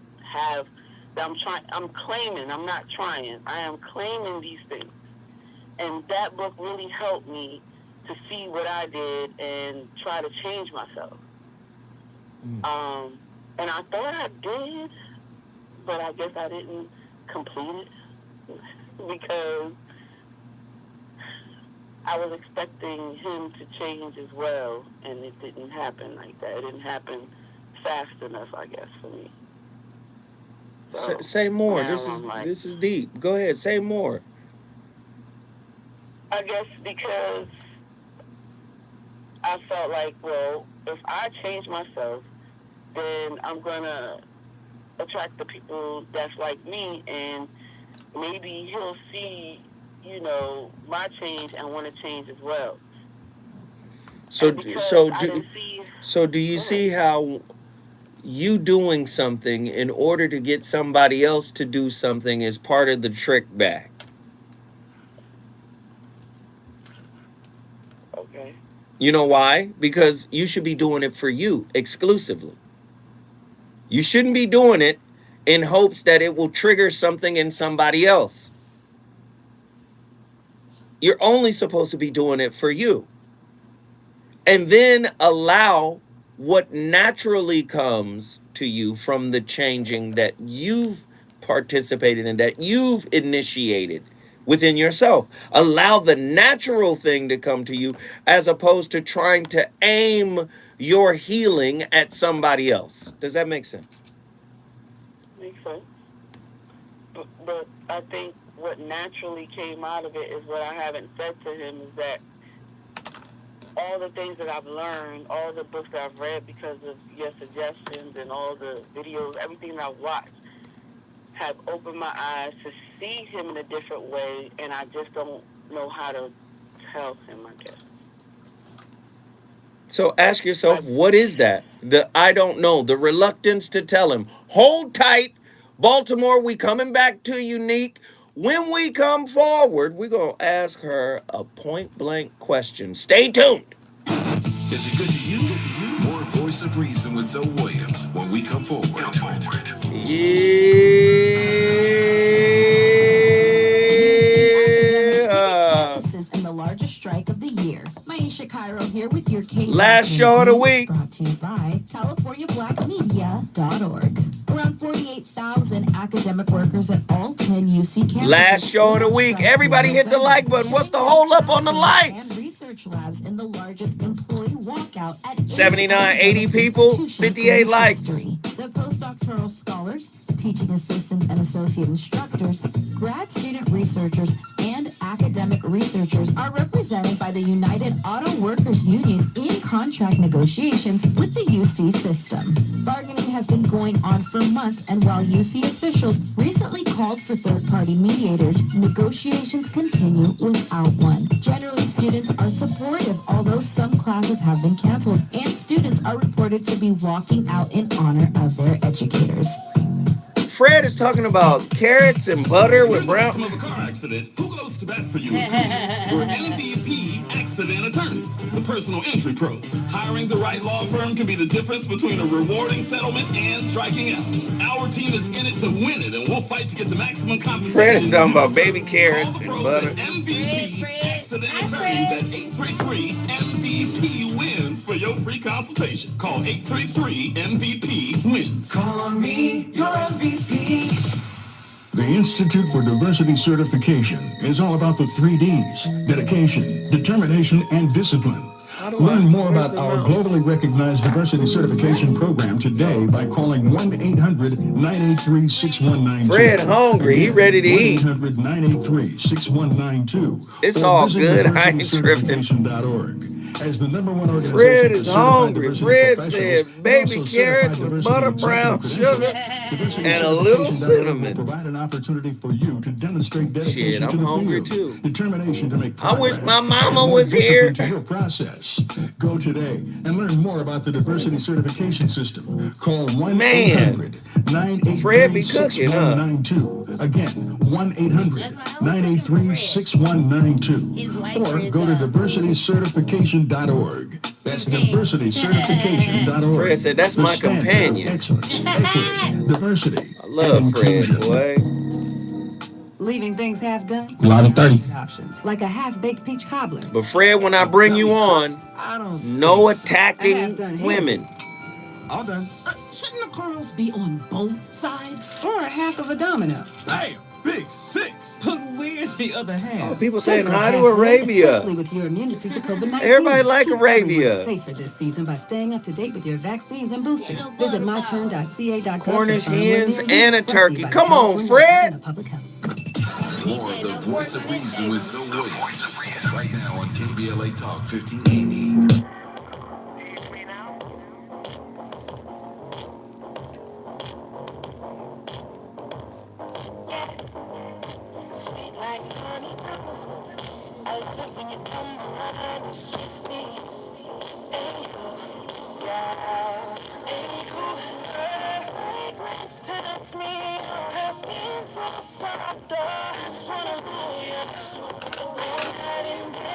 claiming. I'm not trying. I am claiming these things. And that book really helped me to see what I did and try to change myself. And I thought I did, but I guess I didn't complete it because I was expecting him to change as well, and it didn't happen like that. It didn't happen fast enough, I guess, for me. So
say more. This is deep. Go ahead, say more.
I guess because I felt like, well, if I change myself, then I'm gonna attract the people that's like me, and maybe he'll see, you know, my change and want to change as well.
So do you see how you doing something in order to get somebody else to do something is part of the trick bag?
Okay.
You know why? Because you should be doing it for you exclusively. You shouldn't be doing it in hopes that it will trigger something in somebody else. You're only supposed to be doing it for you. And then allow what naturally comes to you from the changing that you've participated in, that you've initiated within yourself. Allow the natural thing to come to you as opposed to trying to aim your healing at somebody else. Does that make sense?
Makes sense. But I think what naturally came out of it is what I haven't said to him, is that all the things that I've learned, all the books that I've read because of your suggestions and all the videos, everything that I've watched have opened my eyes to see him in a different way, and I just don't know how to tell him, I guess.
So ask yourself, what is that? I don't know, the reluctance to tell him. Hold tight. Baltimore, we coming back to you, Neek. When we come forward, we're going to ask her a point-blank question. Stay tuned.
Is it good to you? More Voice of Reason with Zoe Williams when we come forward.
Campuses in the largest strike of the year. Maisha Cairo here with your
Last show of the week.
Brought to you by CaliforniaBlackMedia.org. Around 48,000 academic workers at all 10 UC campuses.
Last show of the week. Everybody hit the like button. What's the hold up on the likes?
And research labs in the largest employee walkout at
79, 80 people, 58 likes.
The postdoctoral scholars teaching assistants and associate instructors, grad student researchers, and academic researchers are represented by the United Auto Workers Union in contract negotiations with the UC system. Bargaining has been going on for months, and while UC officials recently called for third-party mediators, negotiations continue without one. Generally, students are supportive, although some classes have been canceled, and students are reported to be walking out in honor of their educators.
Fred is talking about carrots and butter with brown.
Of a car accident, who goes to bat for you is crucial. We're MVP accident attorneys, the personal injury pros. Hiring the right law firm can be the difference between a rewarding settlement and striking out. Our team is in it to win it, and we'll fight to get the maximum compensation.
Fred is talking about baby carrots and butter.
MVP accident attorneys at 833-MVP-WINS for your free consultation. Call 833-MVP-WINS.
Call on me, your MVP.
The Institute for Diversity Certification is all about the 3Ds: dedication, determination, and discipline. Learn more about our globally recognized diversity certification program today by calling 1-800-983-6192.
Fred hungry. He ready to eat.
1-800-983-6192.
It's all good. I ain't tripping.
As the #1 organization
Fred is
for certified
hungry.
diversity
Fred
professionals,
said baby
also
carrots
certified
with
diversity
butter,
executive
brown
credentials.
sugar,
Diversity
and a little
certification.org
cinnamon.
will provide an opportunity for you to demonstrate dedication
Shit,
to
I'm
the
hungry
field,
too.
determination to make
I
progress,
wish my mama
and more
was here.
discipline to your process. Go today and learn more about the diversity certification system. Call 1-800-983-6192. Again, 1-800-983-6192. Or go to diversitycertification.org. That's diversitycertification.org.
Fred said, that's my companion.
Excellence, equity, diversity,
I love
and
Fred,
inclusion.
boy.
Leaving things half done?
11:30.
Option. Like a half-baked peach cobbler.
But Fred, when I bring you on, no attacking
half-done
women.
All done.
Shouldn't the kernels be on both sides?
Or a half of a domino.
Damn, big six.
But where's the other half?
Oh, people saying
Don't go
hi to
halfway,
Arabia.
Especially with your immunity to COVID-19.
Everybody like
Keep
Arabia.
everyone safer this season by staying up to date with your vaccines and boosters. Visit myturn.ca.gov
Cornish
to find one
hens
near you.
and a
Brought to you
turkey.
by the
Come on,
California
Fred.
Department of Public Health.
More of the Voice of Reason with Zoe Williams. Right now on KBLA Talk 1580.
Sweet like honey. I love it when you come around and kiss me. Fragrance touch me. Her skin so soft. I just wanna hold you. All night and day.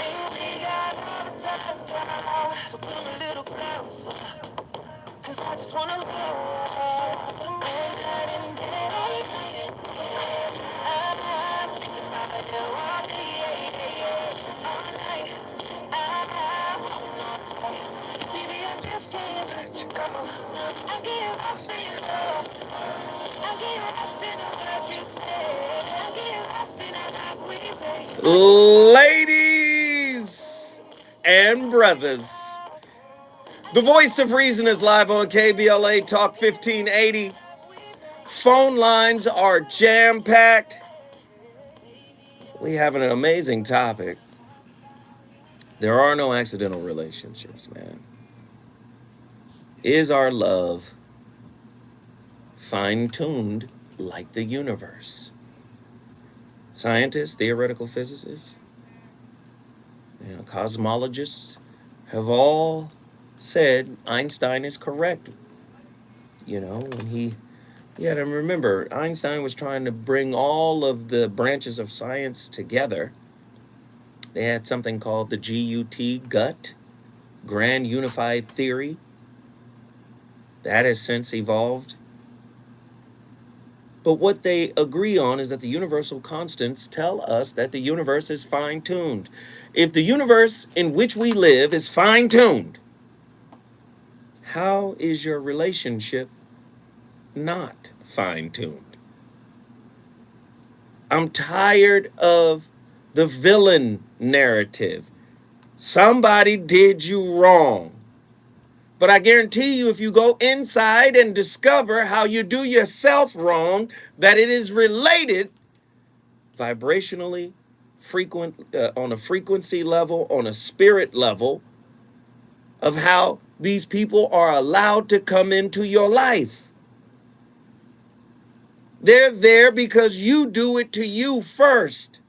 And we got all the time, girl. So come a little closer. 'Cause I just wanna hold you. All night and day. I'm thinking about you all day, all night. Baby, I just can't let you go. I get lost in your love. I get lost in the words you say. I get lost in the love we make.
Ladies and brothers, the Voice of Reason is live on KBLA Talk 1580. Phone lines are jam-packed. We have an amazing topic. There are no accidental relationships, man. Is our love fine-tuned like the universe? Scientists, theoretical physicists, cosmologists have all said Einstein is correct. When he had to remember, Einstein was trying to bring all of the branches of science together. They had something called the GUT, Grand Unified Theory. That has since evolved. But what they agree on is that the universal constants tell us that the universe is fine-tuned. If the universe in which we live is fine-tuned, how is your relationship not fine-tuned? I'm tired of the villain narrative. Somebody did you wrong. But I guarantee you, if you go inside and discover how you do yourself wrong, that it is related vibrationally, on a frequency level, on a spirit level, of how these people are allowed to come into your life. They're there because you do it to you first.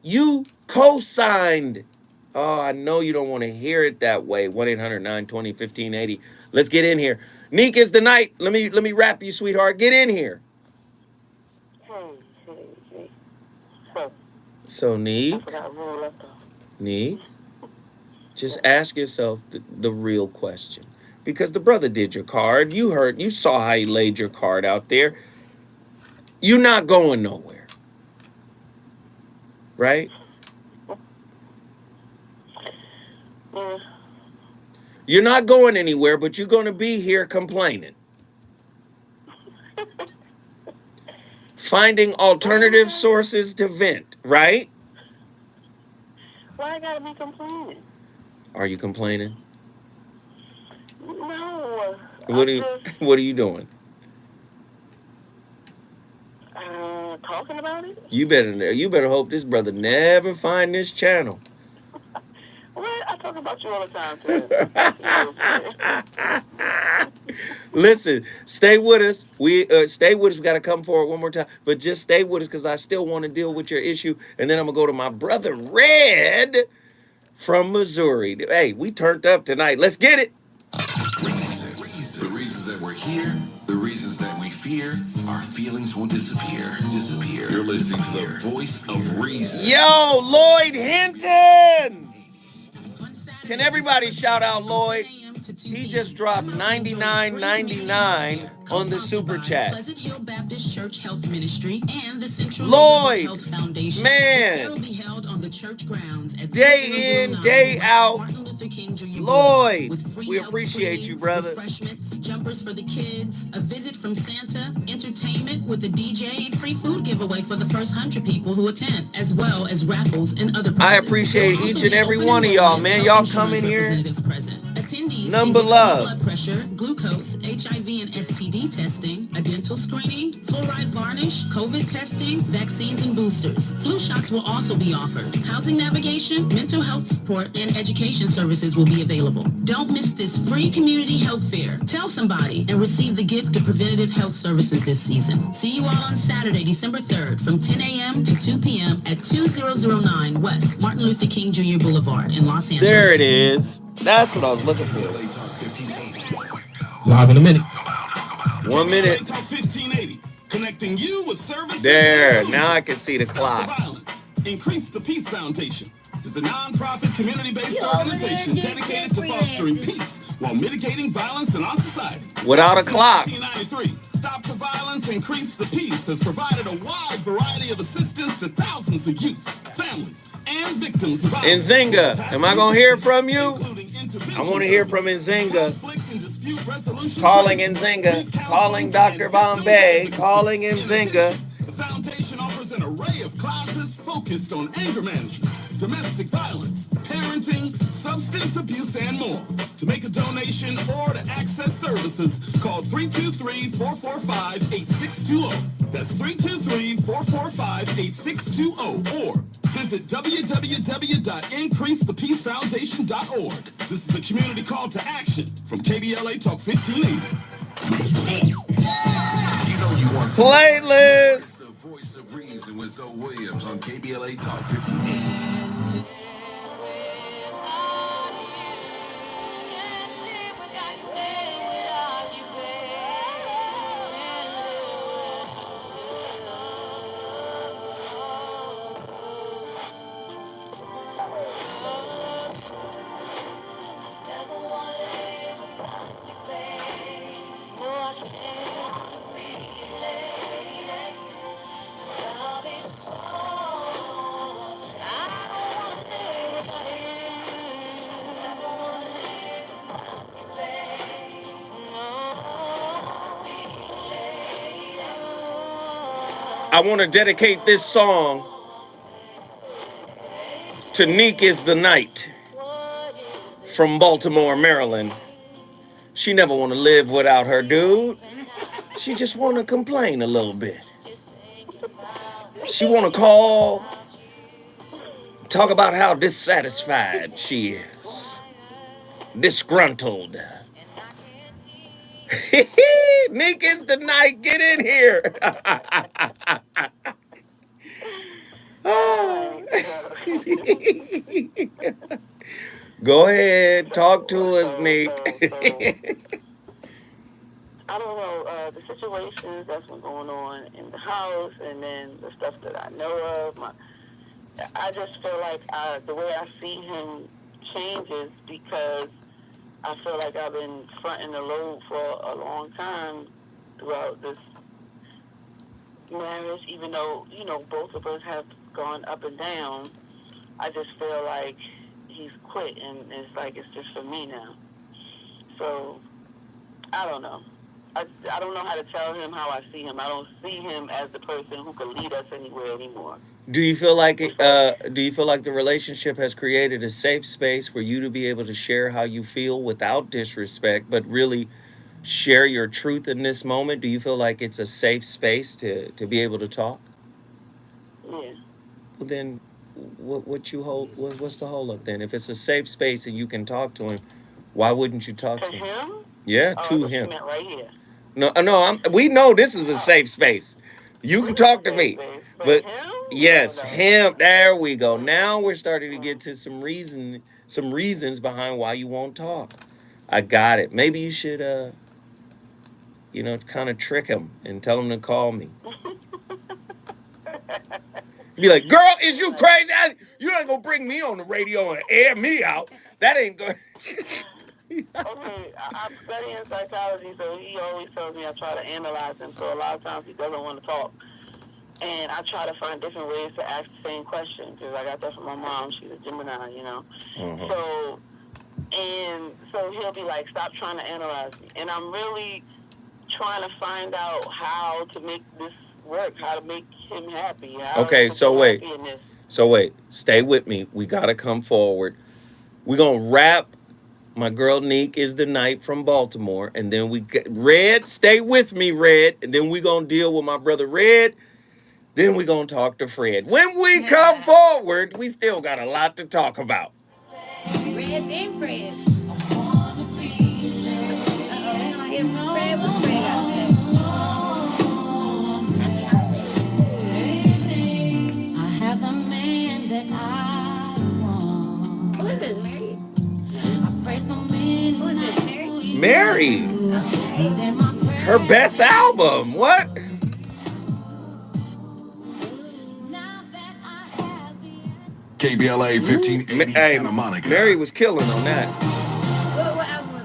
You co-signed. Oh, I know you don't want to hear it that way. 1-800-920-1580. Let's get in here. Neek is the night. Let me wrap you, sweetheart. Get in here. So Neek, just ask yourself the real question. Because the brother did your card. You saw how he laid your card out there. You're not going nowhere. Right? You're not going anywhere, but you're going to be here complaining. Finding alternative sources to vent, right?
Why I gotta be complaining?
Are you complaining?
No.
What are you doing?
Talking about it?
You better hope this brother never find this channel.
What? I talk about you all the time, too.
Listen, stay with us. Stay with us. We got to come forward one more time, but just stay with us because I still want to deal with your issue. And then I'm gonna go to my brother Red from Missouri. Hey, we turned up tonight. Let's get it.
The reasons that we're here, the reasons that we fear, our feelings will disappear. You're listening to the voice of reason.
Yo, Lloyd Hinton. Can everybody shout out Lloyd? He just dropped $99.99 on the super chat.
Pleasant Hill Baptist Church Health Ministry and the Central
Lloyd,
Health Foundation.
man,
will be held on the church grounds at
day in, day out. Lloyd, we appreciate you, brother.
Refreshments, jumpers for the kids, a visit from Santa, entertainment with a DJ, free food giveaway for the first 100 people who attend, as well as raffles and other prizes.
I appreciate each and every one of y'all, man. Y'all come in here.
Attendees
Number
can get
love.
blood pressure, glucose, HIV and STD testing, a dental screening, fluoride varnish, COVID testing, vaccines and boosters. Flu shots will also be offered. Housing navigation, mental health support, and education services will be available. Don't miss this free community health fair. Tell somebody and receive the gift of preventative health services this season. See you all on Saturday, December 3rd from 10 a.m. to 2 p.m. at 2009 West Martin Luther King Jr. Boulevard in Los Angeles.
There it is. That's what I was looking for.
Live in a minute.
1 minute.
Talk 1580, connecting you with services.
There, now I can see the clock.
Increase the Peace Foundation is a non-profit community-based organization dedicated to fostering peace while mitigating violence in our society.
Without a clock.
1993, Stop the Violence, Increase the Peace has provided a wide variety of assistance to thousands of youth, families, and victims of violence.
Nzinga, am I going to hear from you? I want to hear from Nzinga. Calling Nzinga. Calling Dr. Bombay. Calling Nzinga.
The foundation offers an array of classes focused on anger management, domestic violence, parenting, substance abuse, and more. To make a donation or to access services, call 323-445-8620. That's 323-445-8620 or visit www.increasethepeacefoundation.org. This is a community call to action from KBLA Talk 1580. You know you want
playlist.
The voice of reason with Zoe Williams on KBLA Talk 1580.
I want to dedicate this song to Neek is the Night. from Baltimore, Maryland. She never want to live without her dude. She just want to complain a little bit. She want to call, talk about how dissatisfied she is. Disgruntled. Nick is the night. Get in here. Go ahead. Talk to us, Nick.
I don't know, the situations that's been going on in the house and then the stuff that I know of. I just feel like the way I see him changes because I feel like I've been fronting the load for a long time throughout this marriage, even though, both of us have gone up and down. I just feel like he's quit and it's like it's just for me now. So, I don't know. I don't know how to tell him how I see him. I don't see him as the person who can lead us anywhere anymore.
Do you feel like the relationship has created a safe space for you to be able to share how you feel without disrespect, but really share your truth in this moment? Do you feel like it's a safe space to be able to talk?
Yeah.
Well, then, what's the hold up then? If it's a safe space and you can talk to him, why wouldn't you talk to him?
Him?
Yeah, to him.
You meant right here.
No, we know this is a safe space. You can talk to me. But yes, him. There we go. Now we're starting to get to some reasons behind why you won't talk. I got it. Maybe you should kind of trick him and tell him to call me. Be like, girl, is you crazy? You ain't gonna bring me on the radio and air me out. That ain't good.
Okay, I'm studying psychology, so he always tells me I try to analyze him. So a lot of times he doesn't want to talk. And I try to find different ways to ask the same question because I got that from my mom. She's a Gemini,
Uh-huh.
So he'll be like, stop trying to analyze me. And I'm really trying to find out how to make this work, how to make him happy.
Okay, so wait. Stay with me. We got to come forward. We're going to wrap my girl Neek is the night from Baltimore. And then we get Red. Stay with me, Red. And then we're going to deal with my brother Red. Then we're going to talk to Fred. When we come forward, we still got a lot to talk about.
Red and Fred. Fred was Fred out there.
I have a man that I want.
Who is this, Mary?
I pray so many.
Who is this, Mary?
Mary. Her best album. What?
KBLA 1580 Santa Monica.
Mary was killing on that.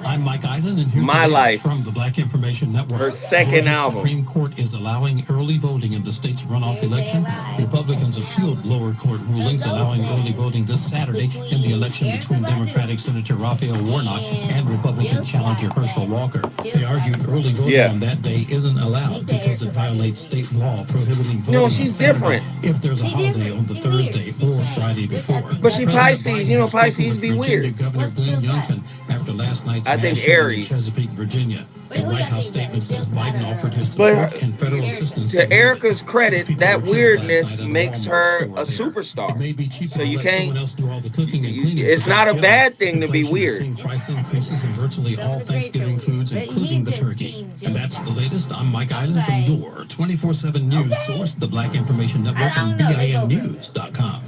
I'm Mike Island, and here's
My
the latest
Life.
from the Black Information Network.
Her second
Georgia's
album.
Supreme Court is allowing early voting in the state's runoff election. Republicans appealed lower court rulings allowing early voting this Saturday in the election between Democratic Senator Raphael Warnock and Republican challenger Herschel Walker. They argued early voting on that day isn't allowed because it violates state law prohibiting voting
No,
on
she's
Saturday
different.
if there's a holiday on the Thursday or Friday before.
But she
President
Pisces.
Biden
You know,
has spoken
Pisces
with
be
Virginia
weird.
Governor Glenn Youngkin after last night's
I think
mass shooting in
Aries.
Chesapeake, Virginia. The White House statement says Biden offered his support and federal assistance.
To Erica's credit, that weirdness makes her a superstar.
It may be cheaper
So
to
you
let
can't.
someone else do all the cooking and cleaning.
It's
for
not a
Thanksgiving.
bad thing to be
Inflation has
weird.
seen price increases in virtually all Thanksgiving foods, including the turkey. And that's the latest. I'm Mike Island from your 24/7 news source, the Black Information Network, and BINnews.com.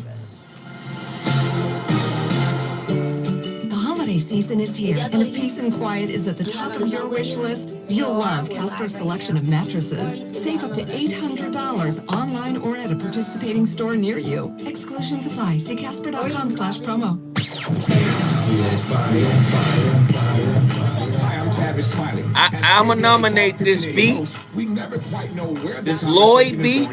The holiday season is here, and if peace and quiet is at the top of your wish list, you'll love Casper's selection of mattresses. Save up to $800 online or at a participating store near you. Exclusions apply. See casper.com/promo.
Hi, I'm Tavis Smiley.
I'ma nominate this beat.
We never quite know where
This Lloyd beat.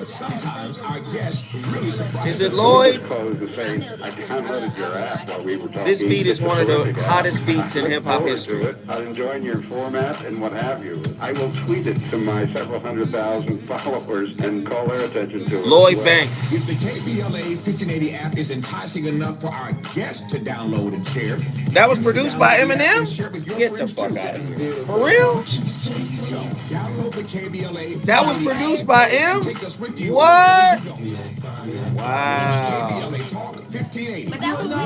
But sometimes our guests really surprise
Is it
us.
Lloyd?
Close to saying, I downloaded your app while we were talking.
This beat is
It's a
one of the
terrific app.
hottest beats in
I look
hip hop
forward
history.
to it. I'm enjoying your format and what have you. I will tweet it to my several 100,000 followers and call their attention to it.
Lloyd
as well.
Banks.
If the KBLA 1580 app is enticing enough for our guests to download and share,
That was produced by Eminem?
share with your
Get the
friends
fuck
too.
out of here. For real?
So download the KBLA.
That was produced by M?
Take us with you
What?
wherever you go.
Wow.
KBLA Talk 1580.
But that was the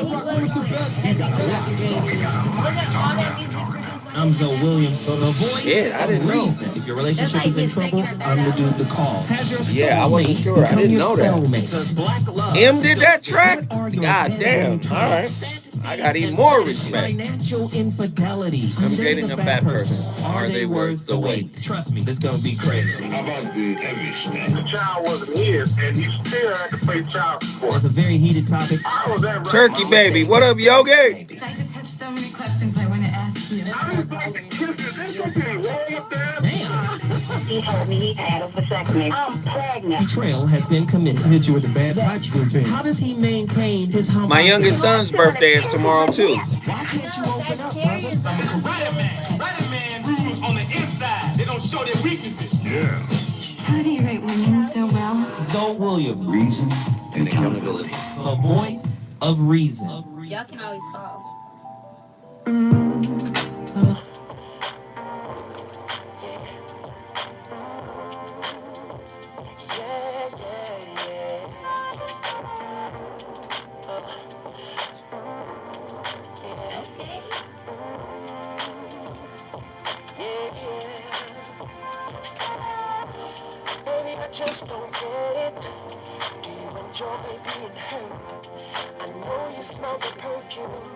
best.
You got a lot to talk about.
Wasn't all that music produced by
I'm Zoe Williams, the voice
Shit, I didn't
of
know.
reason. If your relationship is in trouble, I'm the dude to call. Has your
Yeah, I wasn't
soulmate
sure. I
become
didn't
your
know that.
soulmate? Does black love
M did that track?
What are your
God damn.
bedroom
All right.
types?
I got even more respect.
Financial infidelity.
I'm dating a fat person. Are they worth the wait?
Trust me, this gonna be crazy.
How about the heavy stuff? The child wasn't his, and he still had to pay child support.
It's a very heated topic.
How was that right?
Turkey baby. What up, Yogi?
I just have so many questions I want to ask you.
I was like, this okay, roll up there.
Damn.
He told me he had a vasectomy. I'm pregnant.
Betrayal has been committed.
Hit you with the bad vibes routine.
How does he maintain his humble?
My youngest son's birthday is tomorrow, too.
Why can't you open up, brother?
Writer man rules on the inside. They don't show their weaknesses.
Yeah.
How do you write women so well?
Zoe Williams,
Reason and accountability.
the voice of reason.
Y'all can always fall. Baby, I just don't get it. Do you enjoy being hurt? I know you smell the perfume,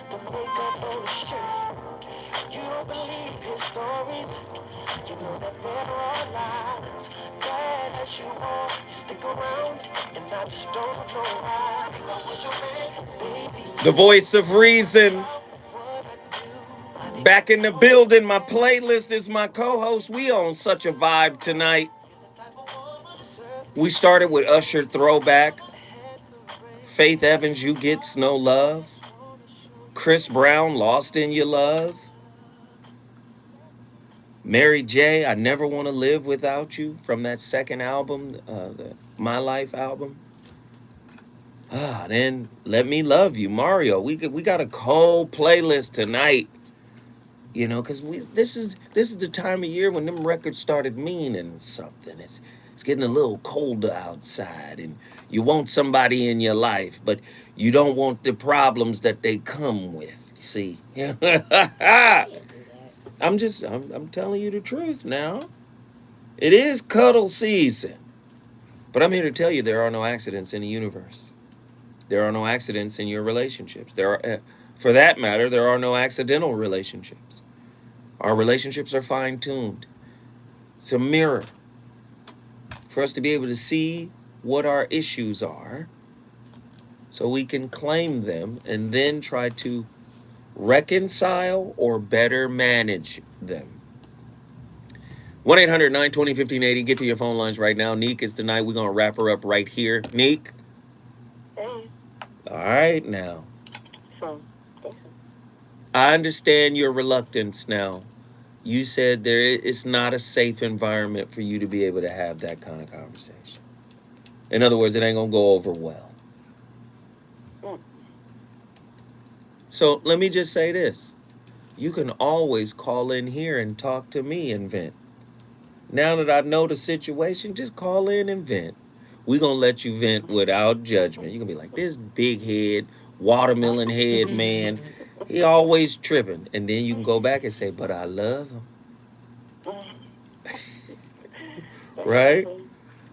the makeup on his shirt. You don't believe his stories. You know that there are lies. Bad as you are, you stick around, and I just don't know why. If I was your man, baby,
The voice of reason. Back in the building. My playlist is my co-host. We on such a vibe tonight. We started with Usher Throwback. Faith Evans, You Gets No Love. Chris Brown, Lost in Your Love. Mary J, I Never Want to Live Without You, from that second album, the My Life album. Then Let Me Love You, Mario. We got a cold playlist tonight. You know, because this is the time of year when them records started meaning something. It's getting a little colder outside, and you want somebody in your life, but you don't want the problems that they come with. See, I'm telling you the truth now. It is cuddle season, but I'm here to tell you there are no accidents in the universe. There are no accidents in your relationships. There are. For that matter, there are no accidental relationships. Our relationships are fine-tuned. It's a mirror for us to be able to see what our issues are so we can claim them and then try to reconcile or better manage them. 1-800-920-1580. Get to your phone lines right now. Neek is tonight. We're going to wrap her up right here. Neek?
Hey.
All right, now.
So,
I understand your reluctance now. You said it's not a safe environment for you to be able to have that kind of conversation. In other words, it ain't going to go over well. So let me just say this. You can always call in here and talk to me and vent. Now that I know the situation, just call in and vent. We're going to let you vent without judgment. You're going to be like, this big head, watermelon head man, he always tripping. And then you can go back and say, but I love him. Right?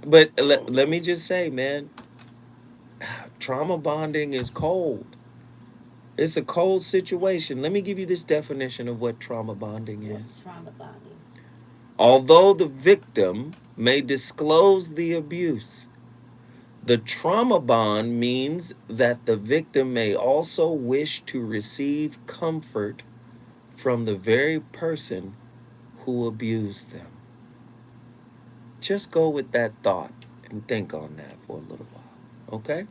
But let me just say, man, trauma bonding is cold. It's a cold situation. Let me give you this definition of what trauma bonding is.
What's trauma bonding?
Although the victim may disclose the abuse, the trauma bond means that the victim may also wish to receive comfort from the very person who abused them. Just go with that thought and think on that for a little while. Okay?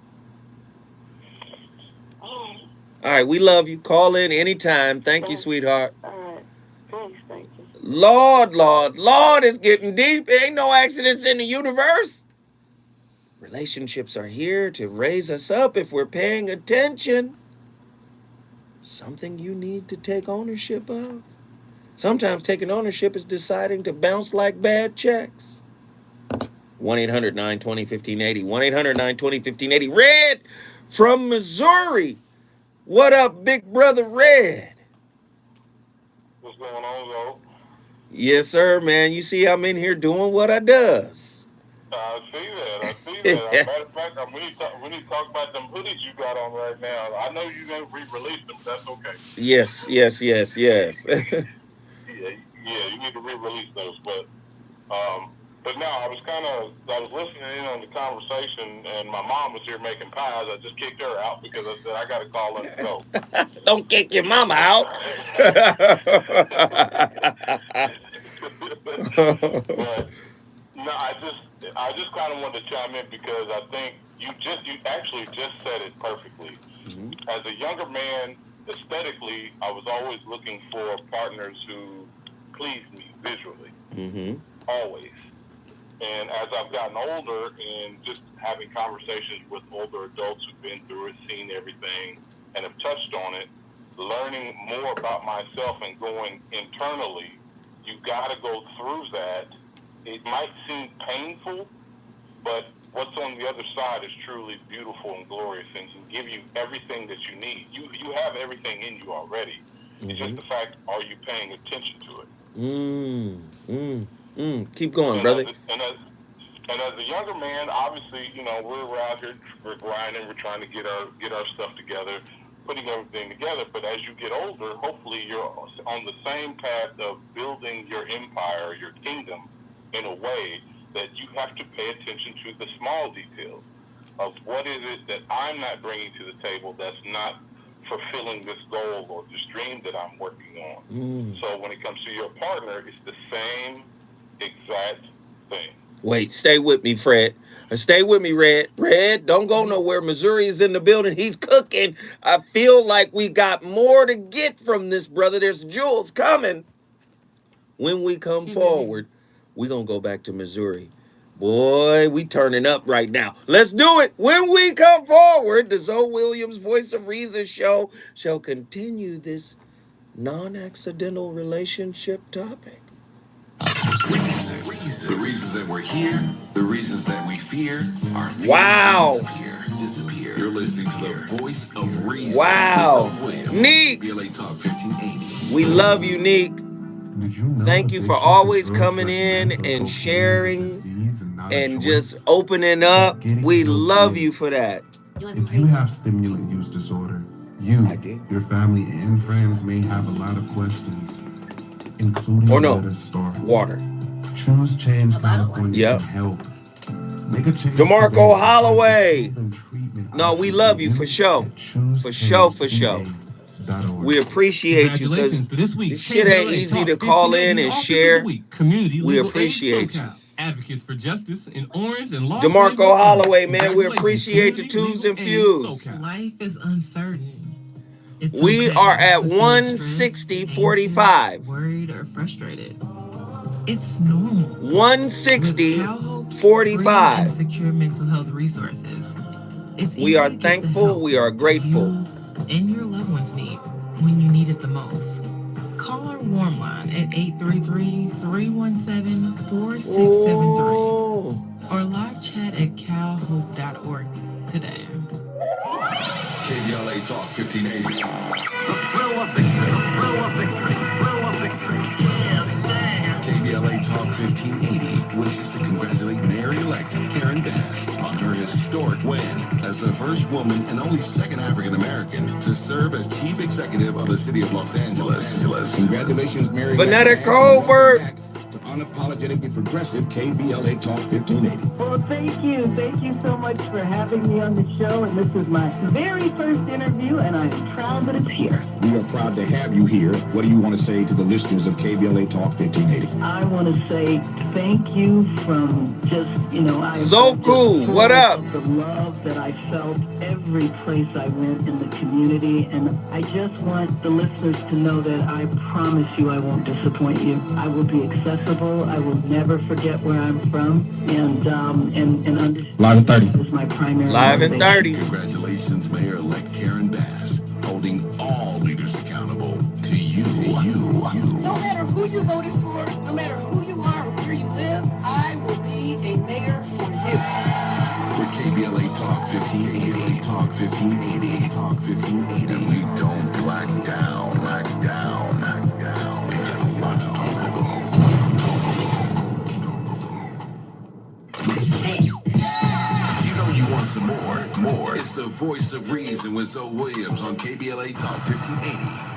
All right, we love you. Call in anytime. Thank you, sweetheart.
All right. Thanks. Thank you.
Lord, it's getting deep. Ain't no accidents in the universe. Relationships are here to raise us up if we're paying attention. Something you need to take ownership of. Sometimes taking ownership is deciding to bounce like bad checks. 1-800-920-1580. 1-800-920-1580. Red from Missouri. What up, big brother Red?
What's going on, yo?
Yes, sir, man. You see I'm in here doing what I does.
I see that. Matter of fact, we need to talk about them hoodies you got on right now. I know you're going to re-release them. That's okay.
Yes.
Yeah, you need to re-release those. But no, I was listening in on the conversation, and my mom was here making pies. I just kicked her out because I said I got to call in and go.
Don't kick your mama out.
But no, I just kind of wanted to chime in because I think you actually just said it perfectly. Mm-hmm. As a younger man, aesthetically, I was always looking for partners who pleased me visually. Mm-hmm. Always. And as I've gotten older and just having conversations with older adults who've been through it, seen everything, and have touched on it, learning more about myself and going internally, you got to go through that. It might seem painful, but what's on the other side is truly beautiful and glorious and can give you everything that you need. You have everything in you already. Mm-hmm. It's just the fact, are you paying attention to it?
Keep going, brother.
And as a younger man, obviously, we're out here, we're grinding, we're trying to get our stuff together, putting everything together. But as you get older, hopefully you're on the same path of building your empire, your kingdom, in a way that you have to pay attention to the small details of what is it that I'm not bringing to the table that's not fulfilling this goal or this dream that I'm working on. So when it comes to your partner, it's the same exact thing.
Wait, stay with me, Fred. Stay with me, Red. Red, don't go nowhere. Missouri is in the building. He's cooking. I feel like we got more to get from this, brother. There's jewels coming. When we come forward, we're going to go back to Missouri. Boy, we turning up right now. Let's do it. When we come forward, the Zoe Williams Voice of Reason show shall continue this non-accidental relationship topic.
The reasons that we're here, the reasons that we fear, our fears disappear. You're listening to the Voice of Reason.
Wow. Neek.
KBLA Talk 1580.
We love you, Neek. Thank you for always coming in and sharing and just opening up. We love you for that.
If you have stimulant use disorder, your family and friends may have a lot of questions, including
water.
Choose Change California to help. Make a change.
DeMarco Holloway. No, we love you for sure. For sure. We appreciate you because this shit ain't easy to call in and share. We appreciate you.
Advocates for justice in Orange and Los
DeMarco Holloway, man, we appreciate the twos and fews.
Life is uncertain.
We are at 160.45.
Worried or frustrated. It's normal.
160.45.
And secure mental health resources.
We are thankful. We are grateful.
And your loved ones need when you need it the most. Call our warm line at 833-317-4673 or live chat at calhope.org today.
KBLA Talk 1580. KBLA Talk 1580 wishes to congratulate Mayor-elect Karen Bass on her historic win as the first woman and only second African-American to serve as chief executive of the city of Los Angeles.
Congratulations, Mary.
Vanetta Colbert.
Unapologetically Progressive KBLA Talk 1580.
Well, thank you. Thank you so much for having me on the show. And this is my very first interview, and I am proud that it's here.
We are proud to have you here. What do you want to say to the listeners of KBLA Talk 1580?
I want to say thank you from just, I
So cool. What up?
The love that I felt every place I went in the community. And I just want the listeners to know that I promise you I won't disappoint you. I will be accessible. I will never forget where I'm from. And understand
Live in 30.
is my primary
Live in
motivation.
30.
Congratulations, Mayor-elect Karen Bass, holding all leaders accountable to you.
No matter who you voted for, no matter who you are or where you live, I will be a mayor for you.
With KBLA Talk 1580. Talk 1580. Talk 1580. And we don't black down. Ain't got a lot to talk about. You know you want some more. It's the voice of reason with Zoe Williams on KBLA Talk 1580.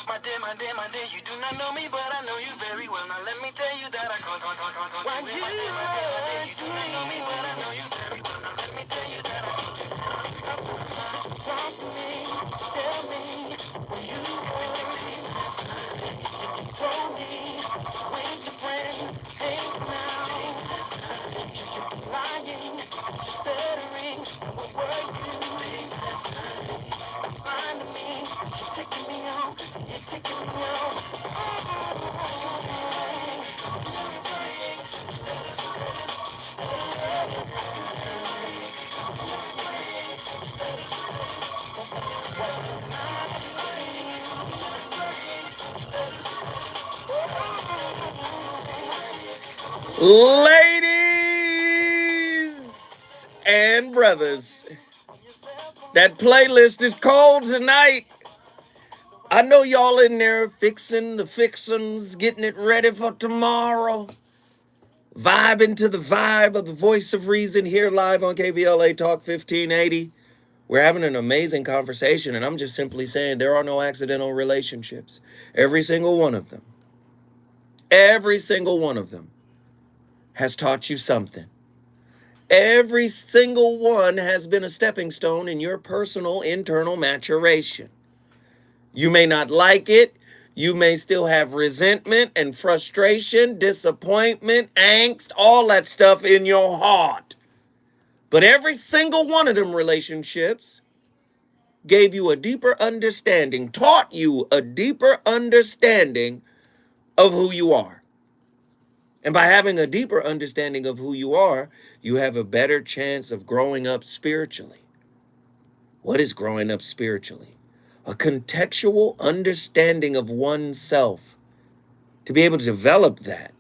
My dear, you do not know me, but I know you very well. Now let me tell you that I can't. Why you do not know me, but I know you very well. Now let me tell you that I can't. Talk to me, tell me where you were last night. You told me with your friends, hey now. You're lying, stuttering. What were you doing last night? Stop lying to me. You're taking me home. You're taking me home.
Ladies and brothers, that playlist is cold tonight. I know y'all in there fixing the fixins, getting it ready for tomorrow. Vibing to the vibe of the voice of reason here live on KBLA Talk 1580. We're having an amazing conversation, and I'm just simply saying there are no accidental relationships. Every single one of them has taught you something. Every single one has been a stepping stone in your personal internal maturation. You may not like it. You may still have resentment and frustration, disappointment, angst, all that stuff in your heart. But every single one of them relationships gave you a deeper understanding, taught you a deeper understanding of who you are. And by having a deeper understanding of who you are, you have a better chance of growing up spiritually. What is growing up spiritually? A contextual understanding of oneself. To be able to develop that,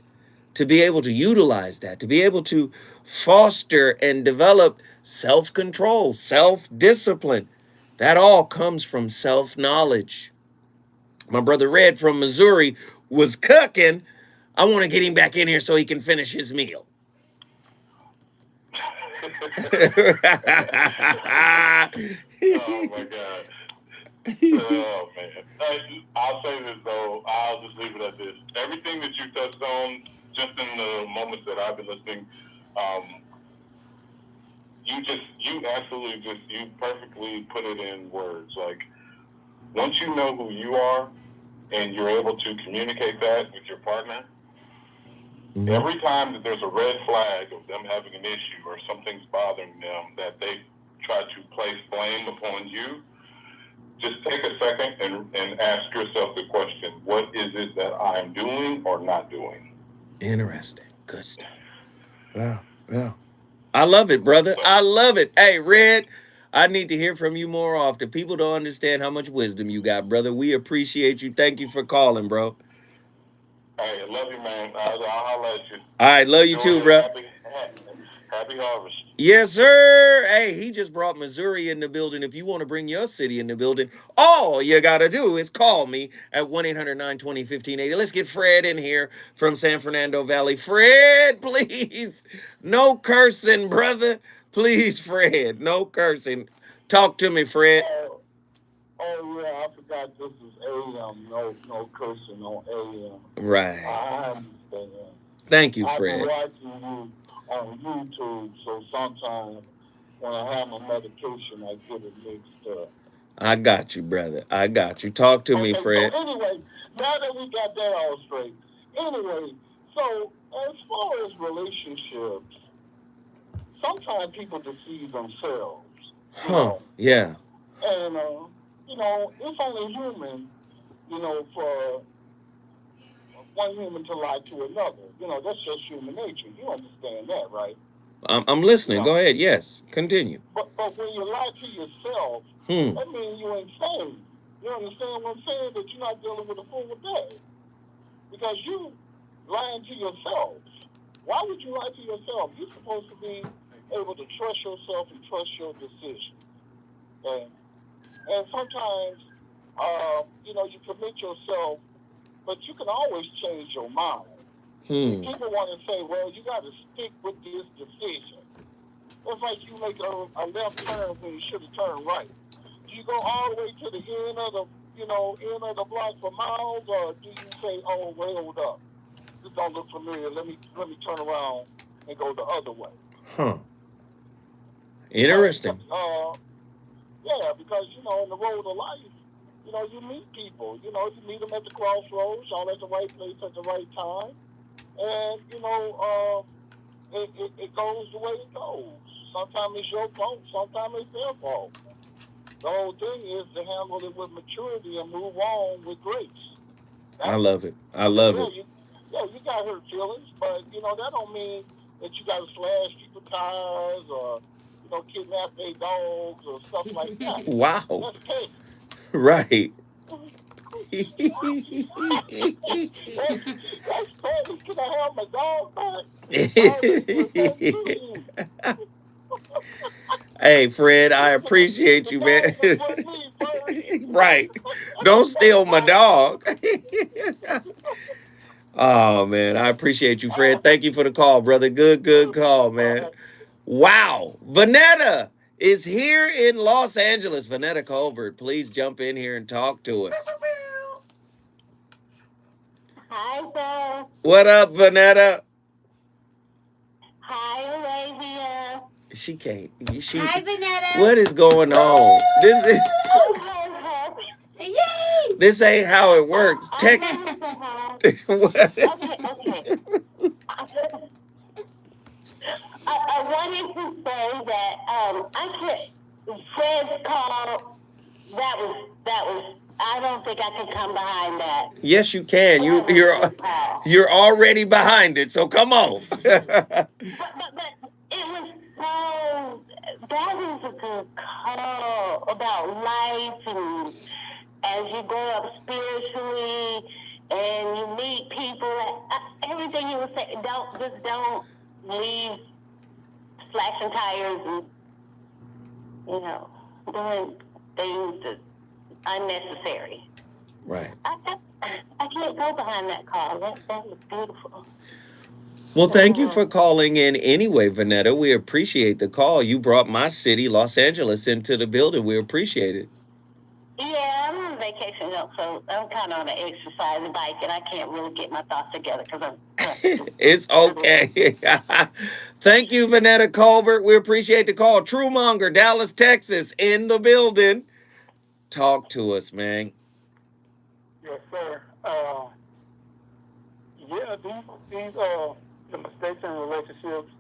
to be able to utilize that, to be able to foster and develop self-control, self-discipline. That all comes from self-knowledge. My brother Red from Missouri was cooking. I want to get him back in here so he can finish his meal.
Oh my God. Oh man. I'll say this though. I'll just leave it at this. Everything that you touched on, just in the moments that I've been listening, you perfectly put it in words. Like, once you know who you are and you're able to communicate that with your partner, every time that there's a red flag of them having an issue or something's bothering them that they try to place blame upon you, just take a second and ask yourself the question, what is it that I'm doing or not doing?
Interesting. Good stuff. Wow. I love it, brother. I love it. Hey, Red, I need to hear from you more often. People don't understand how much wisdom you got, brother. We appreciate you. Thank you for calling, bro.
Hey, I love you, man. I'll holler at you.
All right, love you too, bro.
Happy harvest.
Yes, sir. Hey, he just brought Missouri in the building. If you want to bring your city in the building, all you got to do is call me at 1-800-920-1580. Let's get Fred in here from San Fernando Valley. Fred, please. No cursing, brother. Please, Fred. No cursing. Talk to me, Fred.
Oh yeah, I forgot this is AM. No cursing on AM.
Right.
I understand.
Thank you,
I've been
Fred.
watching you on YouTube, so sometimes when I have my medication, I get it mixed up.
I got you, brother. I got you. Talk to me,
Okay,
Fred.
so anyway, now that we got that all straight, anyway, so as far as relationships, sometimes people deceive themselves, you
Huh.
know,
Yeah.
and it's only human, for one human to lie to another. That's just human nature. You understand that, right?
I'm listening. Go ahead. Yes. Continue.
But when you lie to yourself, that means you're insane. You understand what I'm saying? That you're not dealing with a fool with that. Because you lying to yourself. Why would you lie to yourself? You're supposed to be able to trust yourself and trust your decision. And sometimes, you commit yourself, but you can always change your mind. People want to say, well, you got to stick with this decision. It's like you make a left turn when you should have turned right. Do you go all the way to the end of the block for miles, or do you say, oh, wait, hold up, this don't look familiar. Let me turn around and go the other way.
Huh. Interesting.
Yeah, because in the road of life, you meet people. You meet them at the crossroads, all at the right place at the right time, and it goes the way it goes. Sometimes it's your fault, sometimes it's their fault. The whole thing is to handle it with maturity and move on with grace.
I love it. I love it.
You got hurt feelings, but that don't mean that you got to slash people's tires or kidnap their dogs or stuff like that.
Wow.
That's petty.
Right.
That's petty. Can I have my dog back?
Hey, Fred, I appreciate you, man. Right. Don't steal my dog. Oh, man. I appreciate you, Fred. Thank you for the call, brother. Good call, man. Wow. Vanetta is here in Los Angeles. Vanetta Colbert, please jump in here and talk to us.
Hi, sir.
What up, Vanetta?
Hi, Arabia.
She can't.
Hi, Vanetta.
What is going on? This ain't how it works.
Okay. I wanted to say that Fred's call, that was. I don't think I can come behind that.
Yes, you can. You're already behind it. So come on.
But it was so. That was a good call about life, and as you grow up spiritually and you meet people, everything you were saying. Don't leave slashing tires and doing things that unnecessary.
Right.
I can't go behind that call. That was beautiful.
Well, thank you for calling in anyway, Vanetta. We appreciate the call. You brought my city, Los Angeles, into the building. We appreciate it.
Yeah, I'm on vacation, so I'm kind of on an exercise bike, and I can't really get my thoughts together because I'm...
It's okay. Thank you, Vanetta Colbert. We appreciate the call. Truemonger, Dallas, Texas, in the building. Talk to us, man.
Yes, sir. These the mistakes in relationships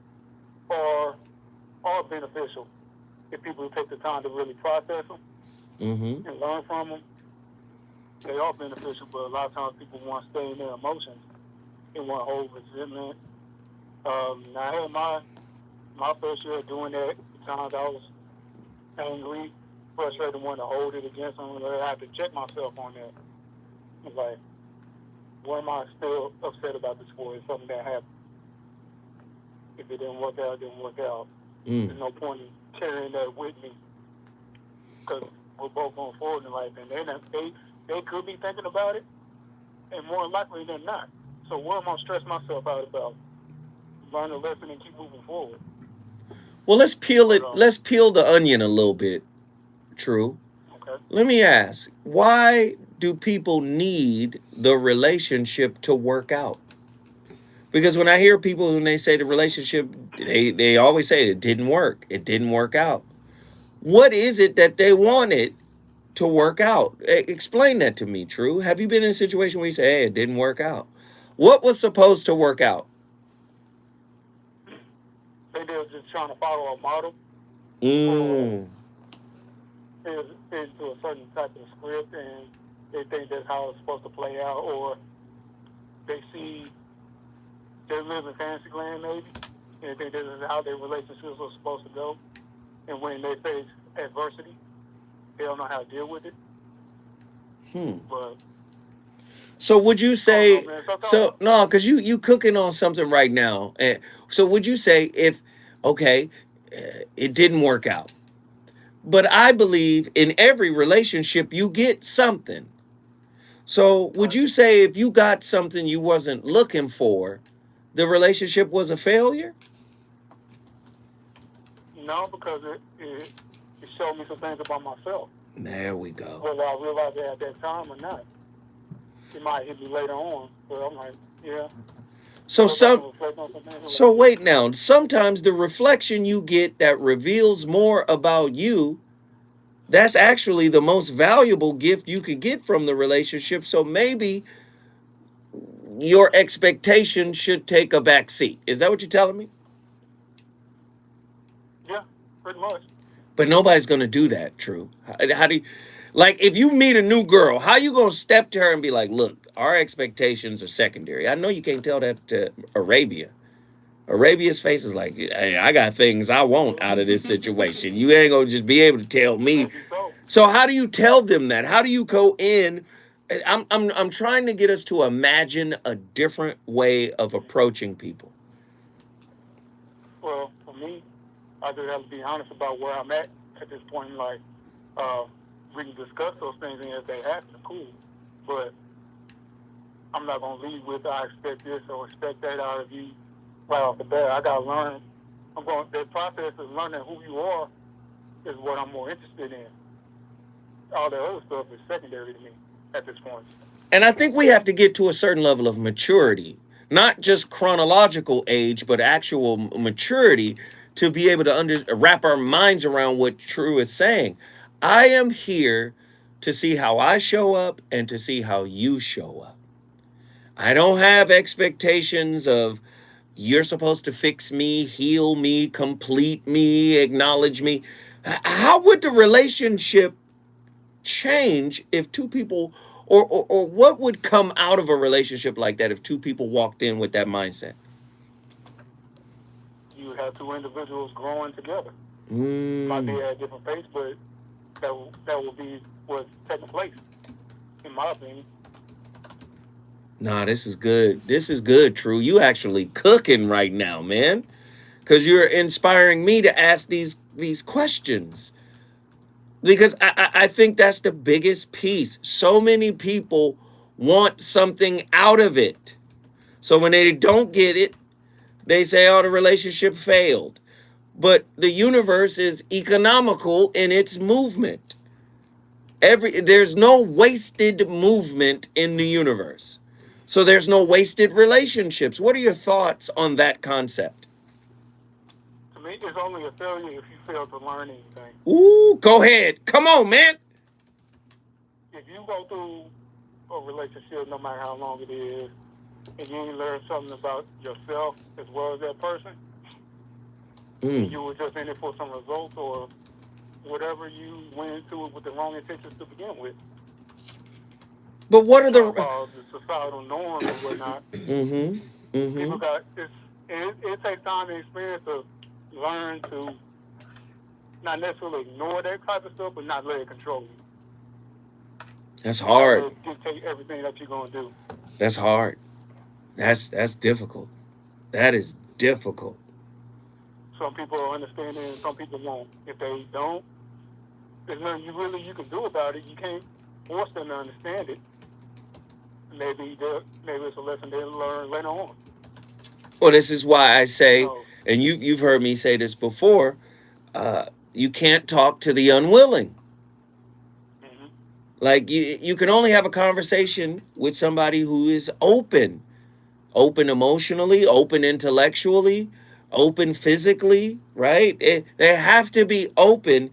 are beneficial if people take the time to really process them and learn from them. They are beneficial, but a lot of times people want to stay in their emotions and want to hold resentment. I had my first year of doing that. At times I was angry, frustrated, wanting to hold it against them. I had to check myself on that. It's like, what am I still upset about this for? It's something that happened. If it didn't work out, it didn't work out. There's no point in carrying that with me because we're both going forward in life, and they could be thinking about it, and more likely than not. So what am I stress myself out about? Learn a lesson and keep moving forward.
Well, let's peel it. Let's peel the onion a little bit. True.
Okay.
Let me ask, why do people need the relationship to work out? Because when I hear people, when they say the relationship, they always say it didn't work. It didn't work out. What is it that they wanted to work out? Explain that to me, True. Have you been in a situation where you say, hey, it didn't work out? What was supposed to work out?
They were just trying to follow a model.
Mm.
Or into a certain type of script, and they think that's how it's supposed to play out, or they see they live in fantasy land maybe, and they think this is how their relationships are supposed to go. And when they face adversity, they don't know how to deal with it. But
so would you say so no, because you cooking on something right now. And so would you say if okay, it didn't work out. But I believe in every relationship you get something. So would you say if you got something you wasn't looking for, the relationship was a failure?
no, because it showed me some things about myself.
There we go.
Whether I realized it at that time or not. It might hit me later on, but I'm like, yeah.
So wait now. Sometimes the reflection you get that reveals more about you, that's actually the most valuable gift you could get from the relationship. So maybe your expectation should take a back seat. Is that what you're telling me?
Yeah, pretty much.
But nobody's going to do that, True. How do you, like, if you meet a new girl, how you going to step to her and be like, look, our expectations are secondary? I know you can't tell that to Arabia. Arabia's face is like, hey, I got things I want out of this situation. You ain't going to just be able to tell me. So how do you tell them that? How do you go in? I'm trying to get us to imagine a different way of approaching people.
Well, for me, I just have to be honest about where I'm at this point. Like, we can discuss those things, and if they happen, cool. But I'm not gonna leave with I expect this or expect that out of you right off the bat. I gotta learn. The process of learning who you are is what I'm more interested in. All the other stuff is secondary to me at this point.
And I think we have to get to a certain level of maturity, not just chronological age, but actual maturity to be able to wrap our minds around what True is saying. I am here to see how I show up and to see how you show up. I don't have expectations of you're supposed to fix me, heal me, complete me, acknowledge me. How would the relationship change if two people, or what would come out of a relationship like that if two people walked in with that mindset?
You have two individuals growing together. Might be at a different pace, but that will be what's taking place, in my opinion.
Nah, this is good. This is good, True. You actually cooking right now, man. Because you're inspiring me to ask these questions. Because I think that's the biggest piece. So many people want something out of it. So when they don't get it, they say, oh, the relationship failed. But the universe is economical in its movement. There's no wasted movement in the universe. So there's no wasted relationships. What are your thoughts on that concept?
To me, it's only a failure if you fail to learn anything.
Ooh, go ahead. Come on, man.
If you go through a relationship, no matter how long it is, and you ain't learn something about yourself as well as that person, and you were just in it for some results or whatever, you went into it with the wrong intentions to begin with.
But what are the
societal norms and whatnot? People got it takes time and experience to learn to not necessarily ignore that type of stuff, but not let it control you.
That's hard.
Not let it dictate everything that you're gonna do.
That's hard. That's difficult. That is difficult.
Some people understand it and some people won't. If they don't, there's nothing you can do about it. You can't force them to understand it. Maybe it's a lesson they learn later on.
Well, this is why I say, and you've heard me say this before, you can't talk to the unwilling. Like you can only have a conversation with somebody who is open emotionally, open intellectually, open physically, right? They have to be open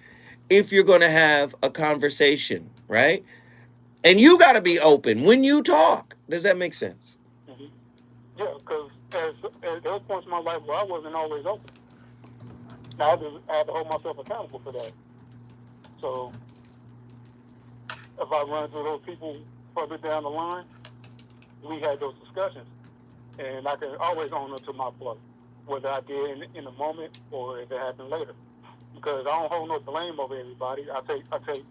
if you're going to have a conversation, right? And you got to be open when you talk. Does that make sense?
Mm-hmm. Yeah, because there was points in my life where I wasn't always open. Now I had to hold myself accountable for that. So if I run into those people further down the line, we had those discussions, and I can always own up to my plug, whether I did in the moment or if it happened later. Because I don't hold no blame over everybody. I take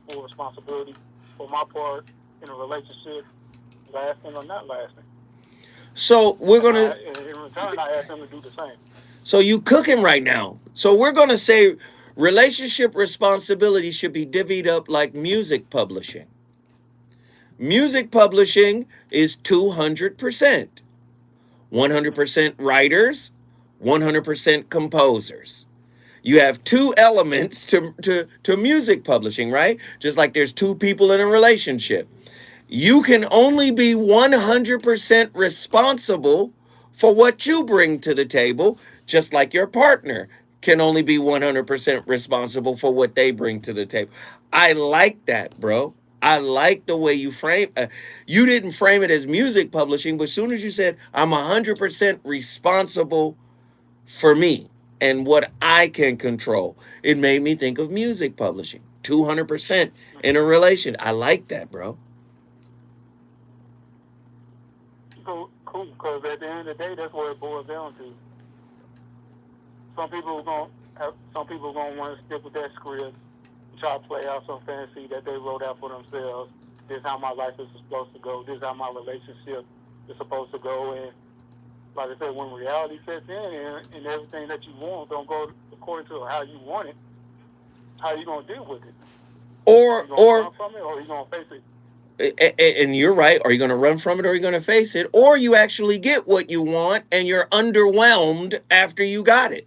full responsibility for my part in a relationship, lasting or not lasting.
So we're gonna.
In return, I ask them to do the same.
So you cooking right now. So we're gonna say relationship responsibility should be divvied up like music publishing. Music publishing is 200%. 100% writers, 100% composers. You have two elements to music publishing, right? Just like there's two people in a relationship. You can only be 100% responsible for what you bring to the table, just like your partner can only be 100% responsible for what they bring to the table. I like that, bro. I like the way you frame you didn't frame it as music publishing, but as soon as you said I'm 100% responsible for me and what I can control, it made me think of music publishing. 200% in a relation. I like that, bro.
Cool, because at the end of the day, that's what it boils down to. Some people are gonna want to stick with that script, try to play out some fantasy that they wrote out for themselves. This is how my life is supposed to go. This is how my relationship is supposed to go. And like I said, when reality sets in and everything that you want don't go according to how you want it, how you gonna deal with it?
Or
run from it, or you gonna face it?
And you're right. Are you going to run from it or are you going to face it? Or you actually get what you want and you're underwhelmed after you got it.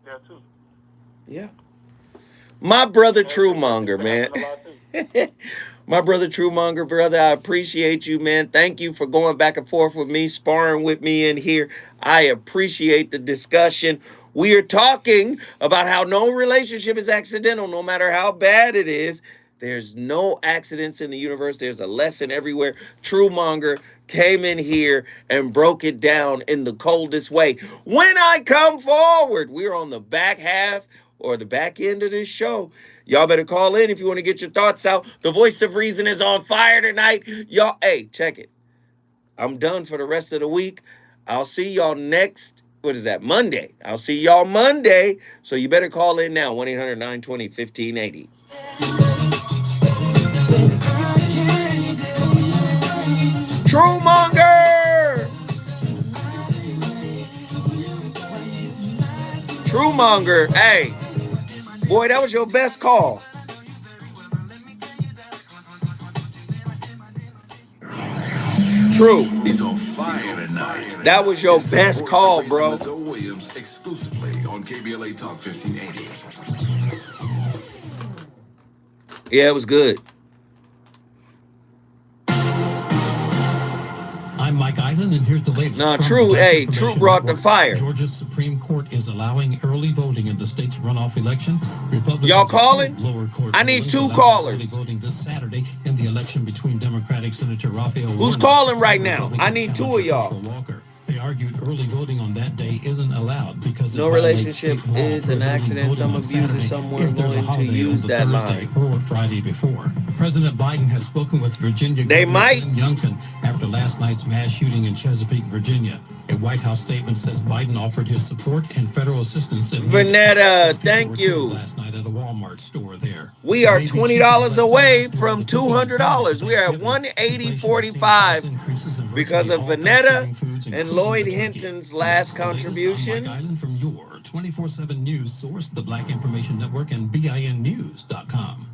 Yeah, too.
Yeah. My brother Truemonger, man. My brother Truemonger, brother, I appreciate you, man. Thank you for going back and forth with me, sparring with me in here. I appreciate the discussion. We are talking about how no relationship is accidental, no matter how bad it is. There's no accidents in the universe. There's a lesson everywhere. Truemonger came in here and broke it down in the coldest way. When I come forward, we're on the back half or the back end of this show. Y'all better call in if you want to get your thoughts out. The voice of reason is on fire tonight. Y'all, hey, check it. I'm done for the rest of the week. I'll see y'all next, Monday. I'll see y'all Monday. So you better call in now, 1-800-920-1580. Truemonger! Truemonger, hey. Boy, that was your best call. True.
He's on fire tonight.
That was your best call, bro.
Williams exclusively on KBLA Talk 1580.
Yeah, it was good.
I'm Mike Island, and here's the latest.
No, True, hey, True brought the fire.
Georgia's Supreme Court is allowing early voting in the state's runoff election.
Republicans y'all calling?
Lower court
I need two callers.
Early voting this Saturday in the election between Democratic Senator Raphael
Who's calling right now? I need two of y'all.
Walker. They argued early voting on that day isn't allowed because
no relationship is an accident. Some abuser somewhere going to use that line.
Or Friday before. President Biden has spoken with Virginia
Governor
Youngkin after last night's mass shooting in Chesapeake, Virginia. A White House statement says Biden offered his support and federal assistance.
Vanetta, thank you.
Last night at a Walmart store there.
We are $20 away from $200. We are at $180.45 because of Vanetta and Lloyd Hinton's last contribution.
From your 24/7 news source, the Black Information Network, and BINnews.com.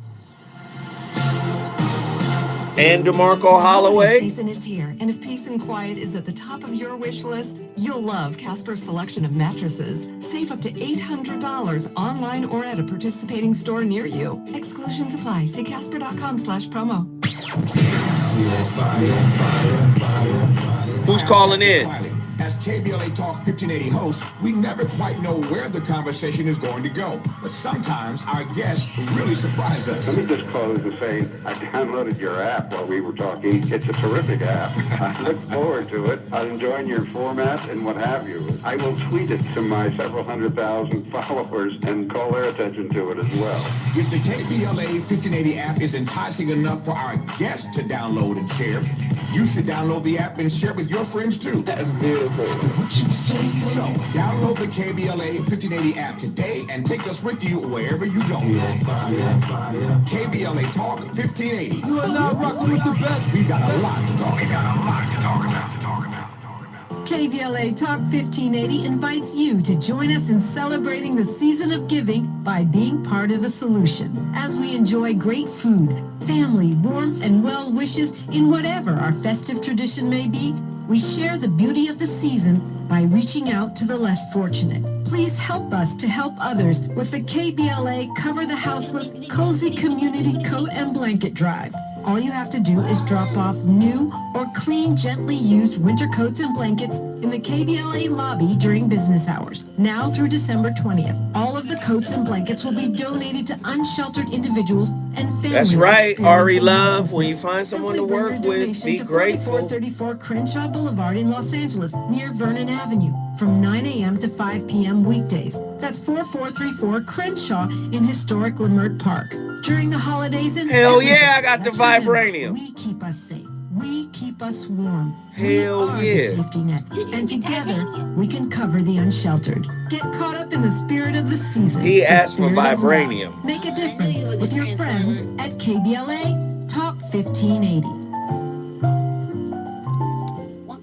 And DeMarco Holloway.
Season is here, and if peace and quiet is at the top of your wish list, you'll love Casper's selection of mattresses.
Save up to $800 online or at a participating store near you. Exclusions apply. See Casper.com/promo.
Who's calling in?
As KBLA Talk 1580 hosts, we never quite know where the conversation is going to go. But sometimes our guests really surprise us.
Let me just close to say I downloaded your app while we were talking. It's a terrific app. I look forward to it. I'm enjoying your format and what have you. I will tweet it to my several 100,000 followers and call their attention to it as well.
If the KBLA 1580 app is enticing enough for our guests to download and share, you should download the app and share with your friends too. That's beautiful. So, download the KBLA 1580 app today and take us with you wherever you go. KBLA Talk 1580.
You are now rocking with the best.
We got a lot to talk about.
KBLA Talk 1580 invites you to join us in celebrating the season of giving by being part of the solution. As we enjoy great food, family, warmth, and well wishes in whatever our festive tradition may be, we share the beauty of the season by reaching out to the less fortunate. Please help us to help others with the KBLA Cover the Houseless Cozy Community Coat and Blanket Drive. All you have to do is drop off new or clean, gently used winter coats and blankets in the KBLA lobby during business hours. Now through December 20th, all of the coats and blankets will be donated to unsheltered individuals and families.
That's right, Ari
experiencing
Love.
homelessness.
When you find someone
Simply
to
bring
work
your
with,
donation
be
to
grateful.
4434 Crenshaw Boulevard in Los Angeles, near Vernon Avenue, from 9 a.m. to 5 p.m. weekdays. That's 4434 Crenshaw in historic Leimert Park. During the holidays and
Hell
every
yeah,
day,
I got the
let's remember,
vibranium.
We keep us safe. We keep us warm.
Hell
we are
yeah.
the safety net. And together, we can cover the unsheltered. Get caught up in the spirit of the season.
He
the
asked for
spirit of love.
vibranium.
Make a difference with your friends at KBLA Talk 1580.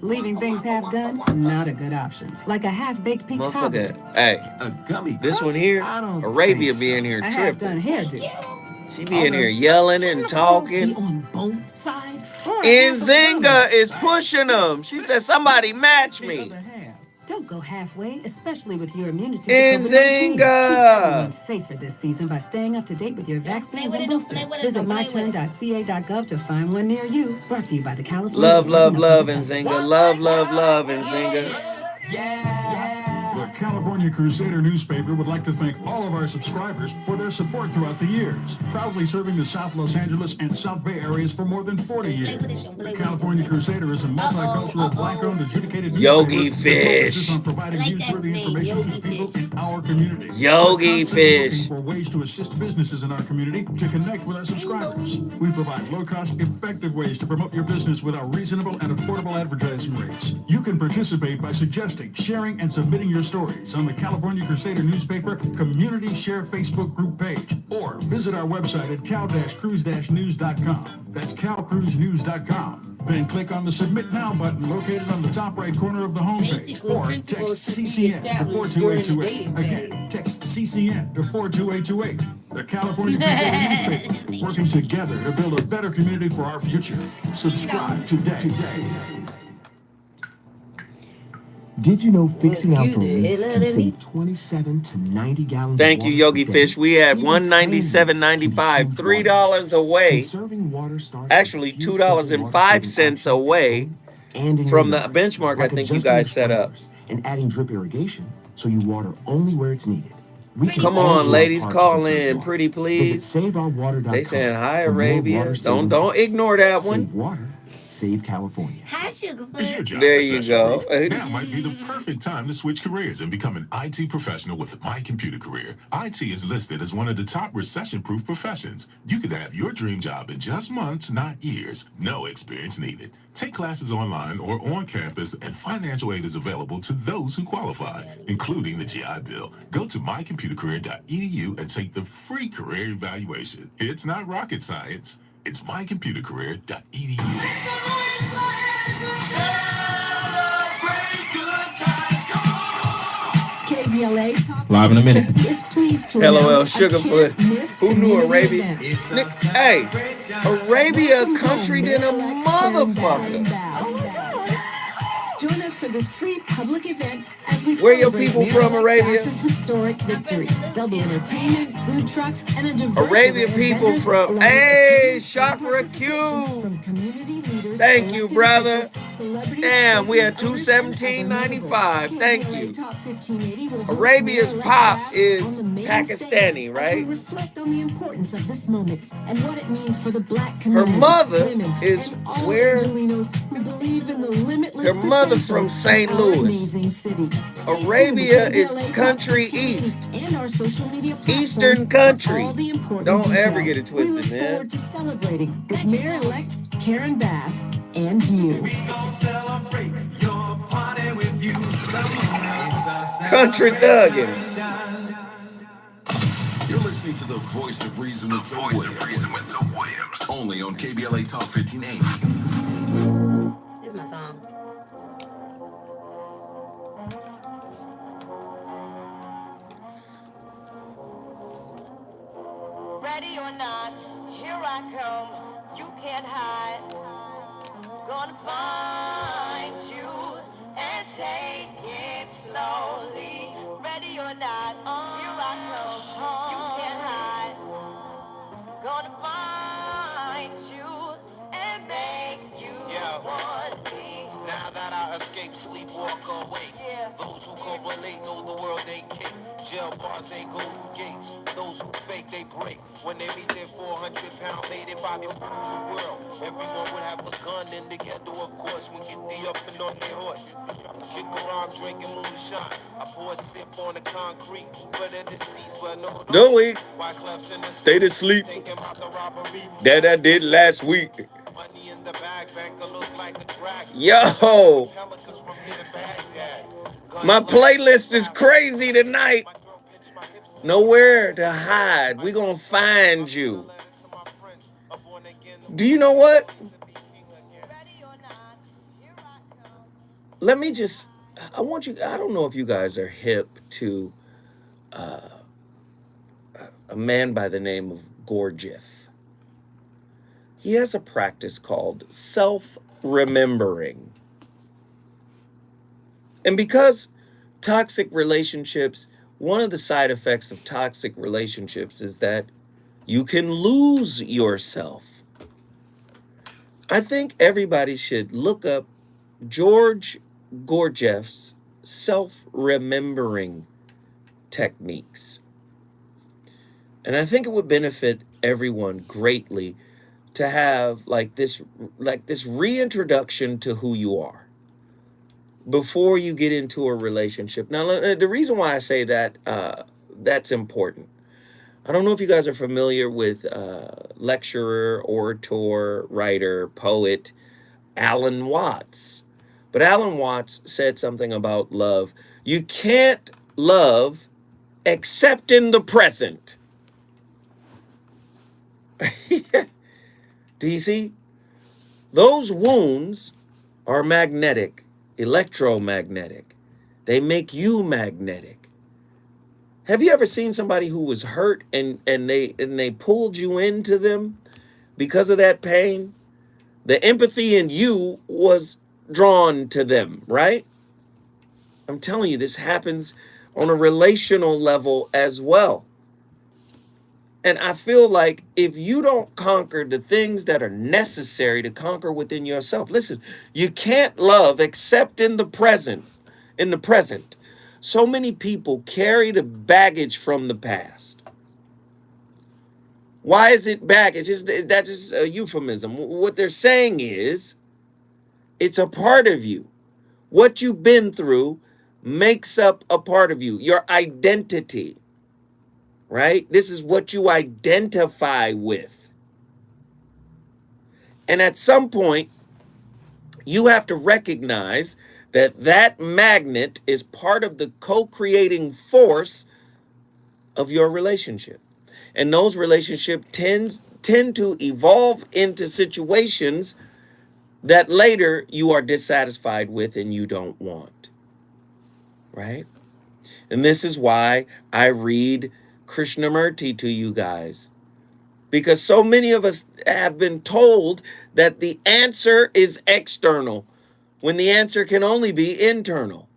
Leaving things half done, not a good option. Like a half-baked peach cobbler.
Motherfucker, hey, this one here, Arabia be in here
A
tripping.
half-done hairdo.
She be in here yelling and talking.
On both sides.
Nzinga is pushing them. She said, somebody match me.
Don't go halfway, especially with your immunity to
Nzinga.
COVID-19. Keep everyone safer this season by staying up to date with your vaccines and boosters. Visit myturn.ca.gov to find one near you. Brought to you by the California
Love, love,
Department of
love,
Health.
Nzinga. Love, love, love, Nzinga.
The California Crusader newspaper would like to thank all of our subscribers for their support throughout the years, proudly serving the South Los Angeles and South Bay areas for more than 40 years. The California Crusader is a multicultural, black-owned, adjudicated newspaper
Yogi
that
Fish.
focuses on providing newsworthy information to people in our community.
Yogi
We're constantly
Fish.
looking for ways to assist businesses in our community to connect with our subscribers. We provide low-cost, effective ways to promote your business with our reasonable and affordable advertising rates. You can participate by suggesting, sharing, and submitting your stories on the California Crusader newspaper Community Share Facebook group page, or visit our website at cal-cruise-news.com. That's calcruisenews.com. Then click on the Submit Now button located on the top right corner of the homepage, or text CCN to 42828. Again, text CCN to 42828. The California Crusader newspaper, working together to build a better community for our future. Subscribe today.
Did you know fixing outdoor leaks can save 27 to 90 gallons
Thank
of
you,
water
Yogi
per day?
Fish. We had
Even
$197.95, $3 away.
Conserving water starts
Actually,
with a few simple
$2.05
water-saving
away
and in
from
your
the
yard,
benchmark I
like
think you
adjusting your
guys set up.
sprinklers and adding drip irrigation so you water only where it's needed. We can
Come
all
on,
do our
ladies,
part to
call
conserve
in,
water.
pretty
Visit
please.
saveourwater.com
They saying hi,
for more
Arabia.
water-saving
Don't
tips.
ignore that one.
Save water, save California.
Hi, Sugarfoot.
Is your job
There you
recession
go.
proof? Now might be the perfect time to switch careers and become an IT professional with My Computer Career. IT is listed as one of the top recession-proof professions. You could have your dream job in just months, not years. No experience needed. Take classes online or on campus, and financial aid is available to those who qualify, including the GI Bill. Go to mycomputercareer.edu and take the free career evaluation. It's not rocket science. It's mycomputercareer.edu.
KBLA Talk
Live in a minute.
is pleased to
LOL
announce a
Sugarfoot.
can't-miss
Who knew
community
Arabia?
event.
Hey, Arabia country than a motherfucker.
Join us for this free public event as we
Where your
celebrate
people from, Arabia?
Bass's historic victory. There'll be entertainment, food trucks, and a diverse
Arabia
array of
people
vendors,
from,
along with
hey,
attendance and
Chakra
participation
Q.
from community leaders,
Thank you,
elected
brother.
officials, celebrities,
Damn, we at
business owners, and other notables.
217.95. Thank
KBLA
you.
Talk 1580 will host
Arabia's
Mayor-elect
pop
Bass
is
on the main
Pakistani,
stage
right?
as we reflect on the importance of this moment and what it means for the Black
Her
community,
mother
women,
is
and all
where?
Angelinos who believe in the limitless
Her mother
potential
from St.
of
Louis.
our amazing city. Stay tuned to
Arabia is
KBLA Talk
country
1580
east.
and our social media
Eastern
platforms
country.
for all the important
Don't
details.
ever get it
We
twisted,
look
man.
forward to celebrating with Mayor-elect Karen Bass and you.
Country thugging.
You're listening to the voice of reason with Phil Williams. Only on KBLA Talk 1580.
This is my song.
Ready or not, here I come. You can't hide. Gonna find you and take it slowly. Ready or not, here I come. You can't hide. Gonna find you and make you want me.
Now that I escape, sleep, walk away. Those who correlate know the world ain't kick. Jail bars ain't golden gates. Those who fake, they break. When they meet their 400-pound mate, if I could rule the world, everyone would have a gun in the ghetto, of course. We get the up and on their horse. Kick around drinking moonshine. I pour a sip on the concrete. But in the seats where no.
Don't we? Stay to sleep. That I did last week. Yo. My playlist is crazy tonight. Nowhere to hide. We're going to find you. Do you know what? Let me just, I want you, I don't know if you guys are hip to a man by the name of Gurdjieff. He has a practice called self-remembering. And because toxic relationships, one of the side effects of toxic relationships is that you can lose yourself. I think everybody should look up George Gurdjieff's self-remembering techniques. And I think it would benefit everyone greatly to have like this reintroduction to who you are before you get into a relationship. Now, the reason why I say that, that's important. I don't know if you guys are familiar with lecturer, orator, writer, poet, Alan Watts. But Alan Watts said something about love. You can't love except in the present. Do you see? Those wounds are magnetic, electromagnetic. They make you magnetic. Have you ever seen somebody who was hurt and they pulled you into them because of that pain? The empathy in you was drawn to them, right? I'm telling you, this happens on a relational level as well. And I feel like if you don't conquer the things that are necessary to conquer within yourself, listen, you can't love except in the present. So many people carry the baggage from the past. Why is it baggage? That's just a euphemism. What they're saying is, it's a part of you. What you've been through makes up a part of you, your identity. Right? This is what you identify with. And at some point, you have to recognize that that magnet is part of the co-creating force of your relationship. And those relationships tend to evolve into situations that later you are dissatisfied with and you don't want. Right? And this is why I read Krishnamurti to you guys, because so many of us have been told that the answer is external. when the answer can only be internal.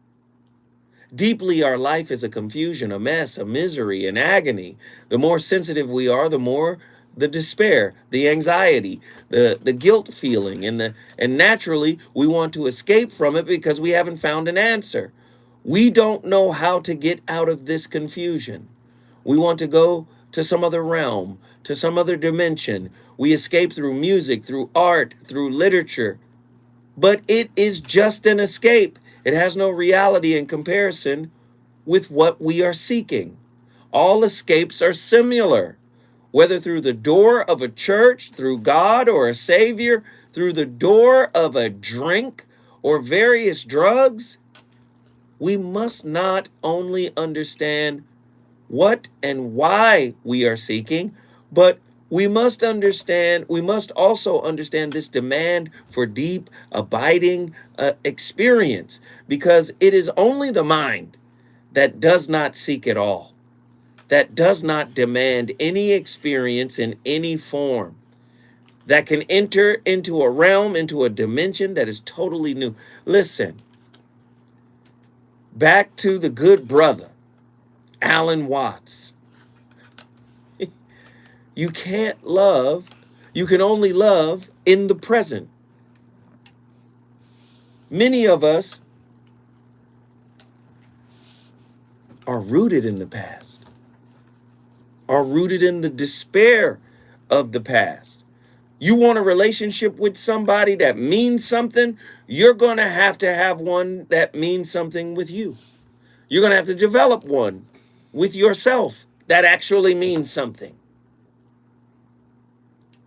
Deeply, our life is a confusion, a mess, a misery, an agony. The more sensitive we are, the more the despair, the anxiety, the guilt feeling, and naturally we want to escape from it because we haven't found an answer. We don't know how to get out of this confusion. We want to go to some other realm, to some other dimension. We escape through music, through art, through literature. But it is just an escape. It has no reality in comparison with what we are seeking. All escapes are similar, whether through the door of a church, through God or a savior, through the door of a drink or various drugs. We must not only understand what and why we are seeking, but we must also understand this demand for deep, abiding experience, because it is only the mind that does not seek at all, that does not demand any experience in any form, that can enter into a realm, into a dimension that is totally new. Listen, back to the good brother, Alan Watts. You can only love in the present. Many of us are rooted in the past, are rooted in the despair of the past. You want a relationship with somebody that means something, you're going to have one that means something with you. You're going to have to develop one with yourself that actually means something.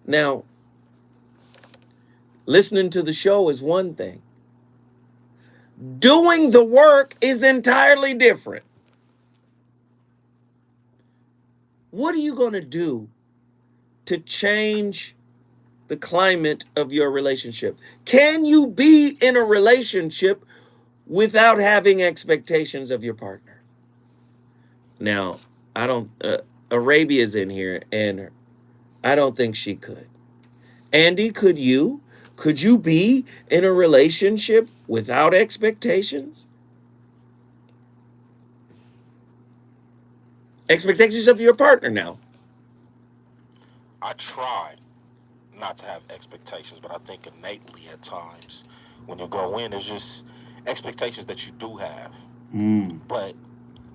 Now, listening to the show is one thing. Doing the work is entirely different. What are you going to do to change the climate of your relationship? Can you be in a relationship without having expectations of your partner? Now, Arabia's in here, and I don't think she could. Andy, could you? Could you be in a relationship without expectations? Expectations of your partner now.
I tried not to have expectations, but I think innately at times when you go in, there's just expectations that you do have. But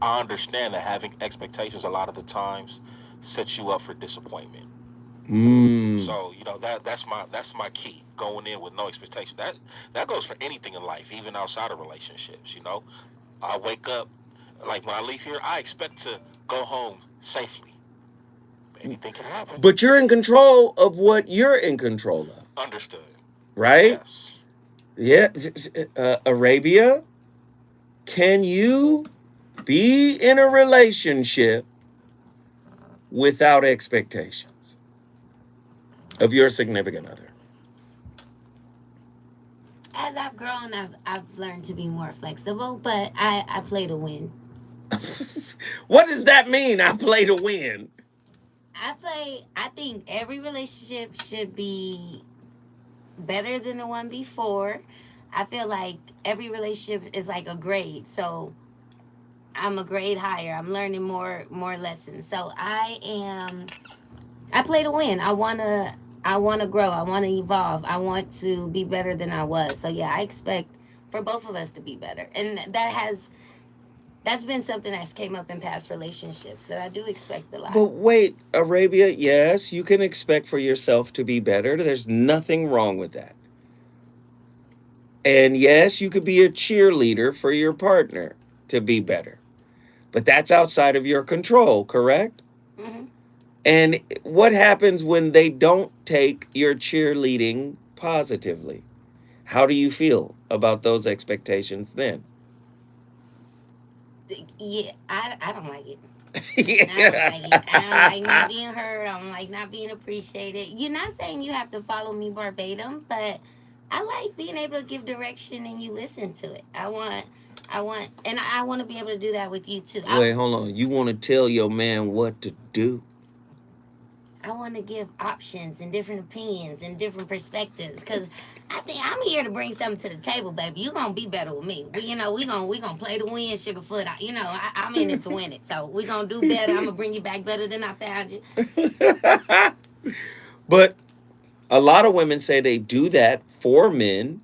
I understand that having expectations a lot of the times sets you up for disappointment. So, that's my key, going in with no expectation. That goes for anything in life, even outside of relationships. I wake up, like when I leave here, I expect to go home safely. Anything can happen.
But you're in control of what you're in control of.
Understood.
Right? Yes. Yeah. Arabia, can you be in a relationship without expectations of your significant other?
As I've grown, I've learned to be more flexible, but I play to win.
What does that mean? I play to win.
I think every relationship should be better than the one before. I feel like every relationship is like a grade. So I'm a grade higher. I'm learning more lessons. So I play to win. I wanna grow. I wanna evolve. I want to be better than I was. So yeah, I expect for both of us to be better. And that's been something that's came up in past relationships that I do expect a lot.
But wait, Arabia, yes, you can expect for yourself to be better. There's nothing wrong with that. And yes, you could be a cheerleader for your partner to be better. But that's outside of your control, correct?
Mm-hmm.
And what happens when they don't take your cheerleading positively? How do you feel about those expectations then?
Yeah, I don't like it. I don't like it. I don't like not being heard. I don't like not being appreciated. You're not saying you have to follow me verbatim, but I like being able to give direction and you listen to it. I want to be able to do that with you too.
Wait, hold on. You want to tell your man what to do?
I want to give options and different opinions and different perspectives because I think I'm here to bring something to the table, baby. You're going to be better with me. We gonna play to win, Sugarfoot. I'm in it to win it. So we going to do better. I'm going to bring you back better than I found you.
But a lot of women say they do that for men,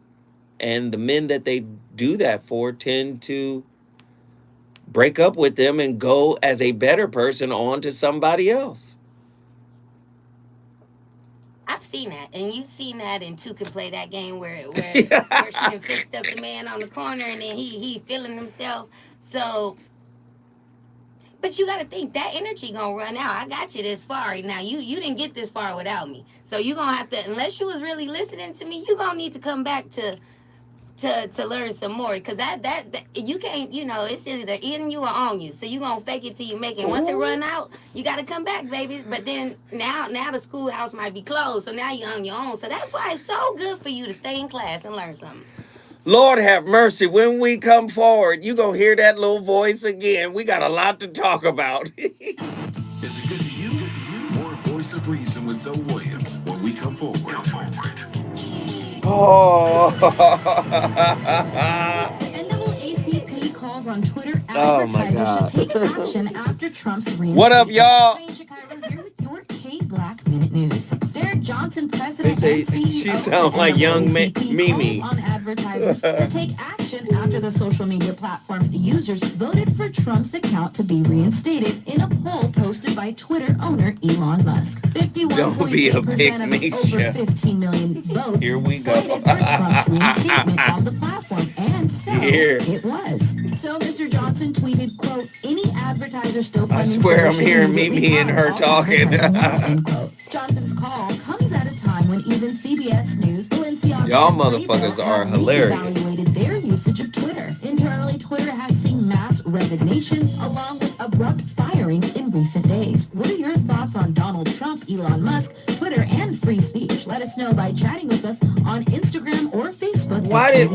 and the men that they do that for tend to break up with them and go as a better person on to somebody else.
I've seen that, and you've seen that in Two Can Play That Game where she done fixed up the man on the corner and then he feeling himself. So, but you got to think that energy gonna run out. I got you this far. Now you didn't get this far without me. So you gonna have to, unless you was really listening to me, you gonna need to come back to learn some more, because that you can't, it's either in you or on you. So you gonna fake it till you make it. Once it run out, you gotta come back, baby. But then now the schoolhouse might be closed, so now you're on your own. So that's why it's so good for you to stay in class and learn something.
Lord have mercy. When we come forward, you gonna hear that little voice again. We got a lot to talk about.
Is it good to you? More Voice of Reason with Zoe Williams when we come forward.
Oh.
NAACP calls on Twitter advertisers to take action after Trump's reinstatement.
What up, y'all?
Here with your K-Black Minute News. Derek Johnson, president and CEO
she sounds like young Mimi.
Calls on advertisers to take action after the social media platform's users voted for Trump's account to be reinstated in a poll posted by Twitter owner Elon Musk. 51.8% of its over 15 million votes cited for Trump's reinstatement on the platform, and so it was. So Mr. Johnson tweeted, quote, "Any advertiser still funding
I swear I'm hearing Mimi and her talking."
Johnson's call comes at a time when even CBS News, Balenciaga,
y'all motherfuckers are hilarious.
Evaluated their usage of Twitter. Internally, Twitter has seen mass resignations along with abrupt firings in recent days. What are your thoughts on Donald Trump, Elon Musk, Twitter, and free speech? Let us know by chatting with us on Instagram or Facebook.
Why did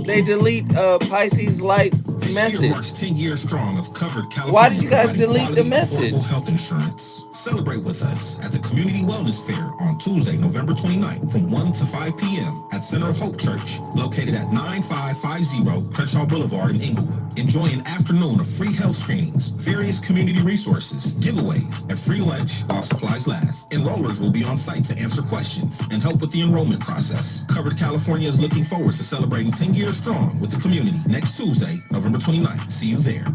they delete Pisces Light message?
Marks 10 years strong of covered California.
Why did you guys delete the message?
Health insurance. Celebrate with us at the Community Wellness Fair on Tuesday, November 29th from 1 to 5 p.m. at Center of Hope Church, located at 9550 Crenshaw Boulevard in Inglewood. Enjoy an afternoon of free health screenings, various community resources, giveaways, and free lunch while supplies last. Enrollers will be on site to answer questions and help with the enrollment process. Covered California is looking forward to celebrating 10 years strong with the community next Tuesday, November 29th. See you there.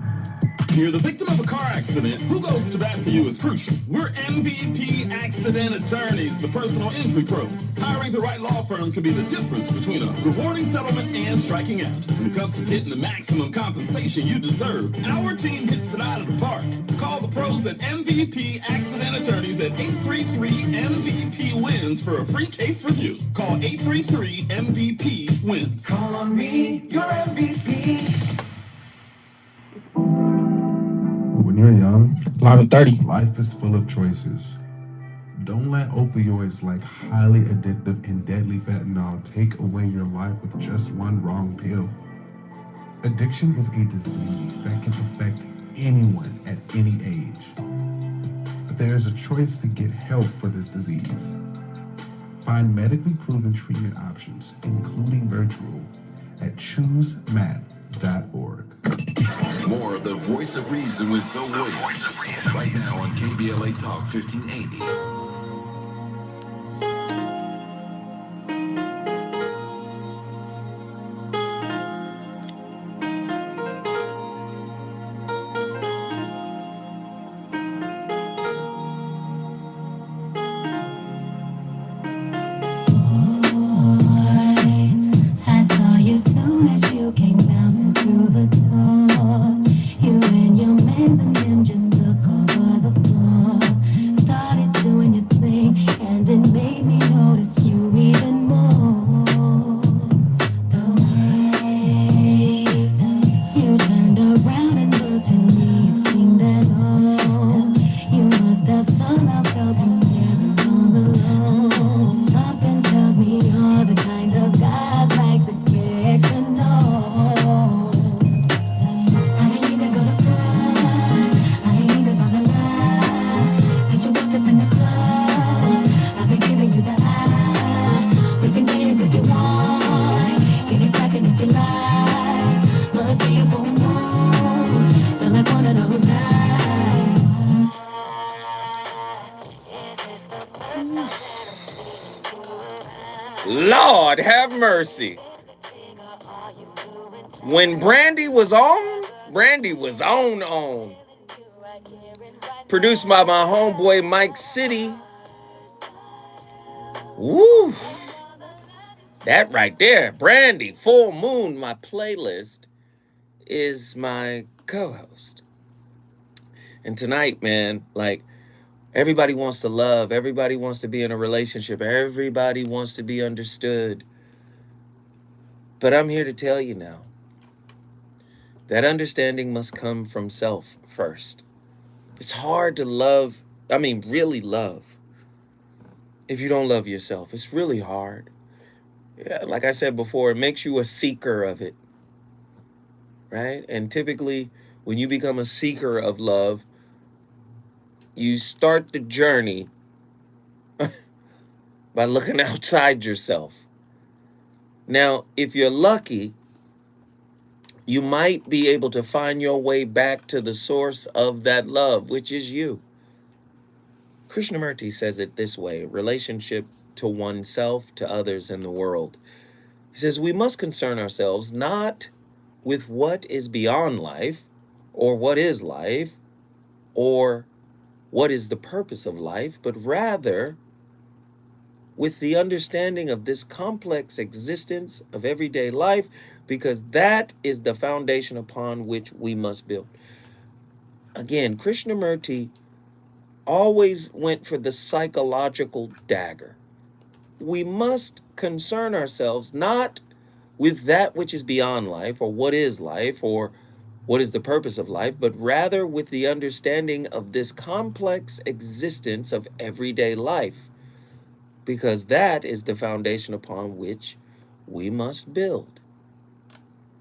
You're the victim of a car accident. Who goes to bat for you is crucial. We're MVP Accident Attorneys, the personal injury pros. Hiring the right law firm can be the difference between a rewarding settlement and striking out. When it comes to getting the maximum compensation you deserve, our team hits it out of the park. Call the pros at MVP Accident Attorneys at 833-MVP-WINS for a free case review. Call 833-MVP-WINS.
Call on me, your MVP.
When you're young, 11:30. Life is full of choices. Don't let opioids like highly addictive and deadly fentanyl take away your life with just one wrong pill. Addiction is a disease that can affect anyone at any age. But there is a choice to get help for this disease. Find medically proven treatment options, including virtual, at choosemat.org.
More of the Voice of Reason with Zoe Williams right now on KBLA Talk 1580.
I saw you soon as you came bouncing through the door. You and your mans and them just took over the floor. Started doing
Lord have mercy. When Brandy was on. Produced by my homeboy Mike City. Woo. That right there, Brandy, Full Moon, my playlist, is my co-host. And tonight, man, like, everybody wants to love. Everybody wants to be in a relationship. Everybody wants to be understood. But I'm here to tell you now that understanding must come from self first. It's hard to love, really love, if you don't love yourself. It's really hard. Yeah, like I said before, it makes you a seeker of it, right? And typically, when you become a seeker of love, you start the journey by looking outside yourself. Now, if you're lucky, you might be able to find your way back to the source of that love, which is you. Krishnamurti says it this way: relationship to oneself, to others, and the world. He says we must concern ourselves not with what is beyond life, or what is life, or what is the purpose of life, but rather with the understanding of this complex existence of everyday life, because that is the foundation upon which we must build. Again, Krishnamurti always went for the psychological dagger. We must concern ourselves not with that which is beyond life, or what is life, or what is the purpose of life, but rather with the understanding of this complex existence of everyday life, because that is the foundation upon which we must build.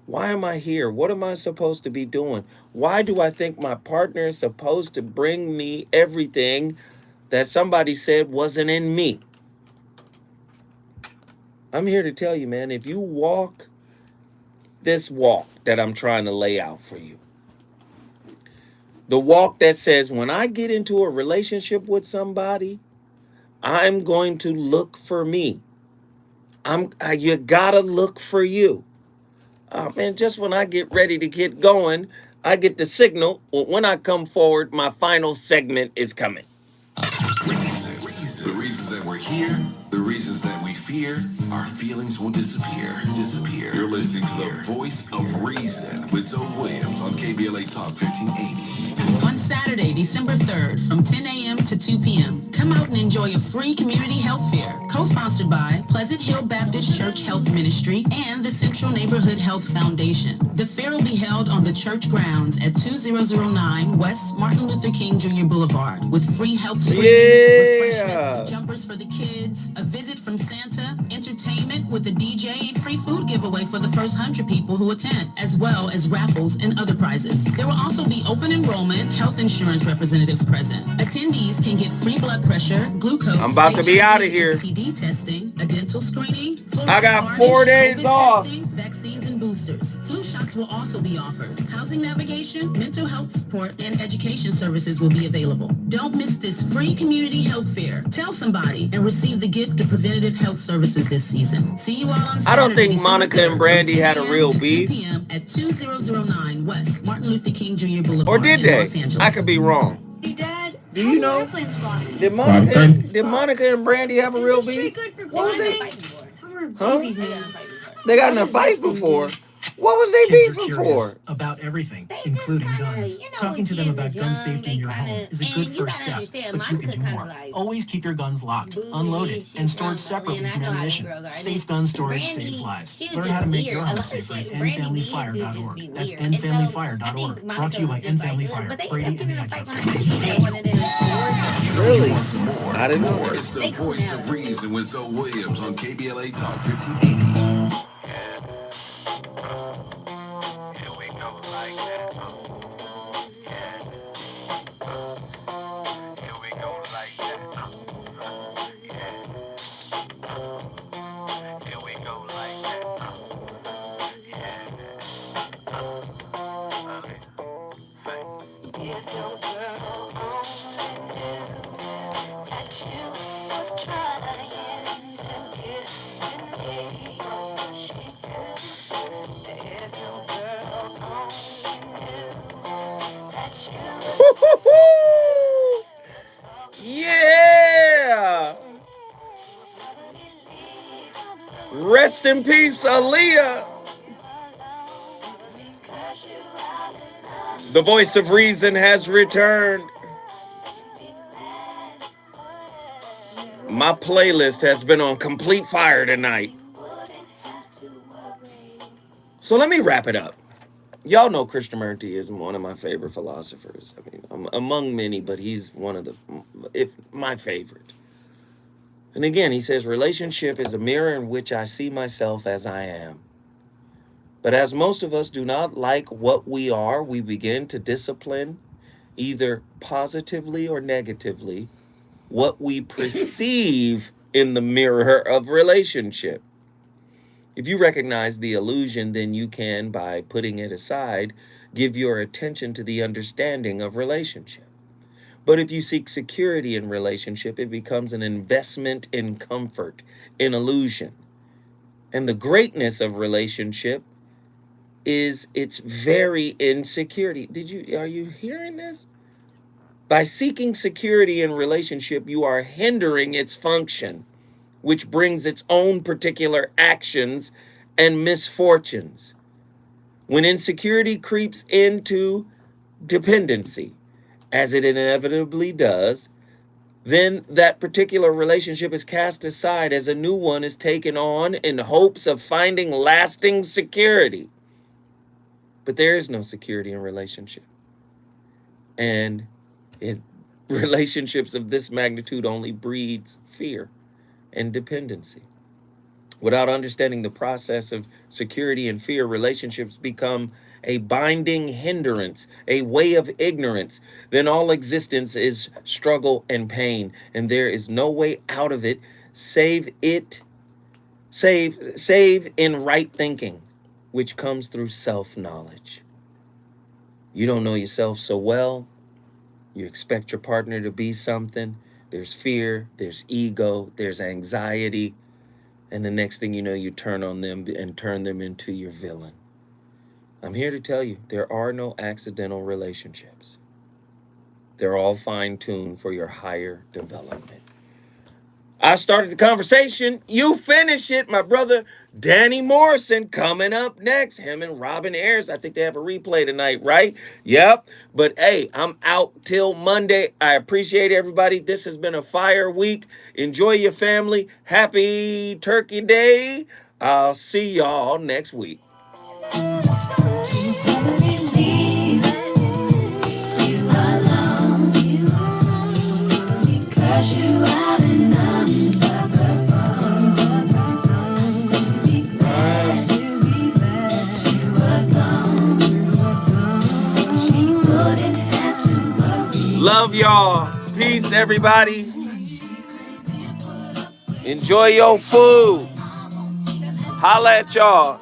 Why am I here? What am I supposed to be doing? Why do I think my partner is supposed to bring me everything that somebody said wasn't in me? I'm here to tell you, man, if you walk this walk that I'm trying to lay out for you, the walk that says when I get into a relationship with somebody, I'm going to look for me. You gotta look for you. Man, just when I get ready to get going, I get the signal. When I come forward, my final segment is coming.
The reasons that we're here, the reasons that we fear, our feelings will disappear. You're listening to the voice of reason with Zoe Williams on KBLA Talk 1580.
On Saturday, December 3rd, from 10 a.m. to 2 p.m., come out and enjoy a free community health fair, co-sponsored by Pleasant Hill Baptist Church Health Ministry and the Central Neighborhood Health Foundation. The fair will be held on the church grounds at 2009 West Martin Luther King Jr. Boulevard, with free health screenings, refreshments, jumpers for the kids, a visit from Santa, entertainment with a DJ, and free food giveaway for the first 100 people who attend, as well as raffles and other prizes. There will also be open enrollment, health insurance representatives present. Attendees can get free blood pressure, glucose,
I'm about to be out of here.
STD testing, a dental screening,
I got 4 days off.
testing, vaccines and boosters. Flu shots will also be offered. Housing navigation, mental health support, and education services will be available. Don't miss this free community health fair. Tell somebody and receive the gift of preventative health services this season. See you all on Saturday,
I don't think
December
Monica
3rd,
and Brandy
from 10
had a real
to 2
beef.
p.m. at 2009 West Martin Luther King Jr. Boulevard
Or did
in
they?
Los Angeles.
I could be wrong.
Hey, Dad.
Do you know?
Airplanes fly.
Did Monica and Brandy have a real beef?
Good for
What was they?
babies, man.
They got in a fight before. What was they
Kids are
beefing
curious
for?
about everything, including guns. Talking to them about gun safety in your home is a good first step, but you can do more. Always keep your guns locked, unloaded, and stored separately from ammunition. Safe gun storage saves lives. Learn how to make your home safer at endfamilyfire.org. That's endfamilyfire.org. Brought to you by End Family Fire, Brady and the Ad Council.
Really?
I didn't know. It's the voice of reason with Zoe Williams on KBLA Talk 1580.
Here we go like that. Here we go like that. Here we go like that. If your girl only knew that you was trying to get
Rest in peace, Aaliyah. The voice of reason has returned. My playlist has been on complete fire tonight. So let me wrap it up. Y'all know Krishnamurti is one of my favorite philosophers. I mean, among many, but he's one of if my favorite. And again, he says, relationship is a mirror in which I see myself as I am. But as most of us do not like what we are, we begin to discipline, either positively or negatively, what we perceive in the mirror of relationship. If you recognize the illusion, then you can, by putting it aside, give your attention to the understanding of relationship. But if you seek security in relationship, it becomes an investment in comfort, in illusion. And the greatness of relationship is its very insecurity. Are you hearing this? By seeking security in relationship, you are hindering its function, which brings its own particular actions and misfortunes. When insecurity creeps into dependency, as it inevitably does, then that particular relationship is cast aside as a new one is taken on in hopes of finding lasting security. But there is no security in relationship. And relationships of this magnitude only breeds fear and dependency. Without understanding the process of security and fear, relationships become a binding hindrance, a way of ignorance. Then all existence is struggle and pain, and there is no way out of it save in right thinking, which comes through self-knowledge. You don't know yourself so well. You expect your partner to be something. There's fear, there's ego, there's anxiety. And the next thing you know, you turn on them and turn them into your villain. I'm here to tell you, there are no accidental relationships. They're all fine-tuned for your higher development. I started the conversation. You finish it. My brother Danny Morrison coming up next. Him and Robin Ayers. I think they have a replay tonight, right? Yep. But hey, I'm out till Monday. I appreciate everybody. This has been a fire week. Enjoy your family. Happy Turkey Day. I'll see y'all next week. Love y'all. Peace, everybody. Enjoy your food. Holla at y'all.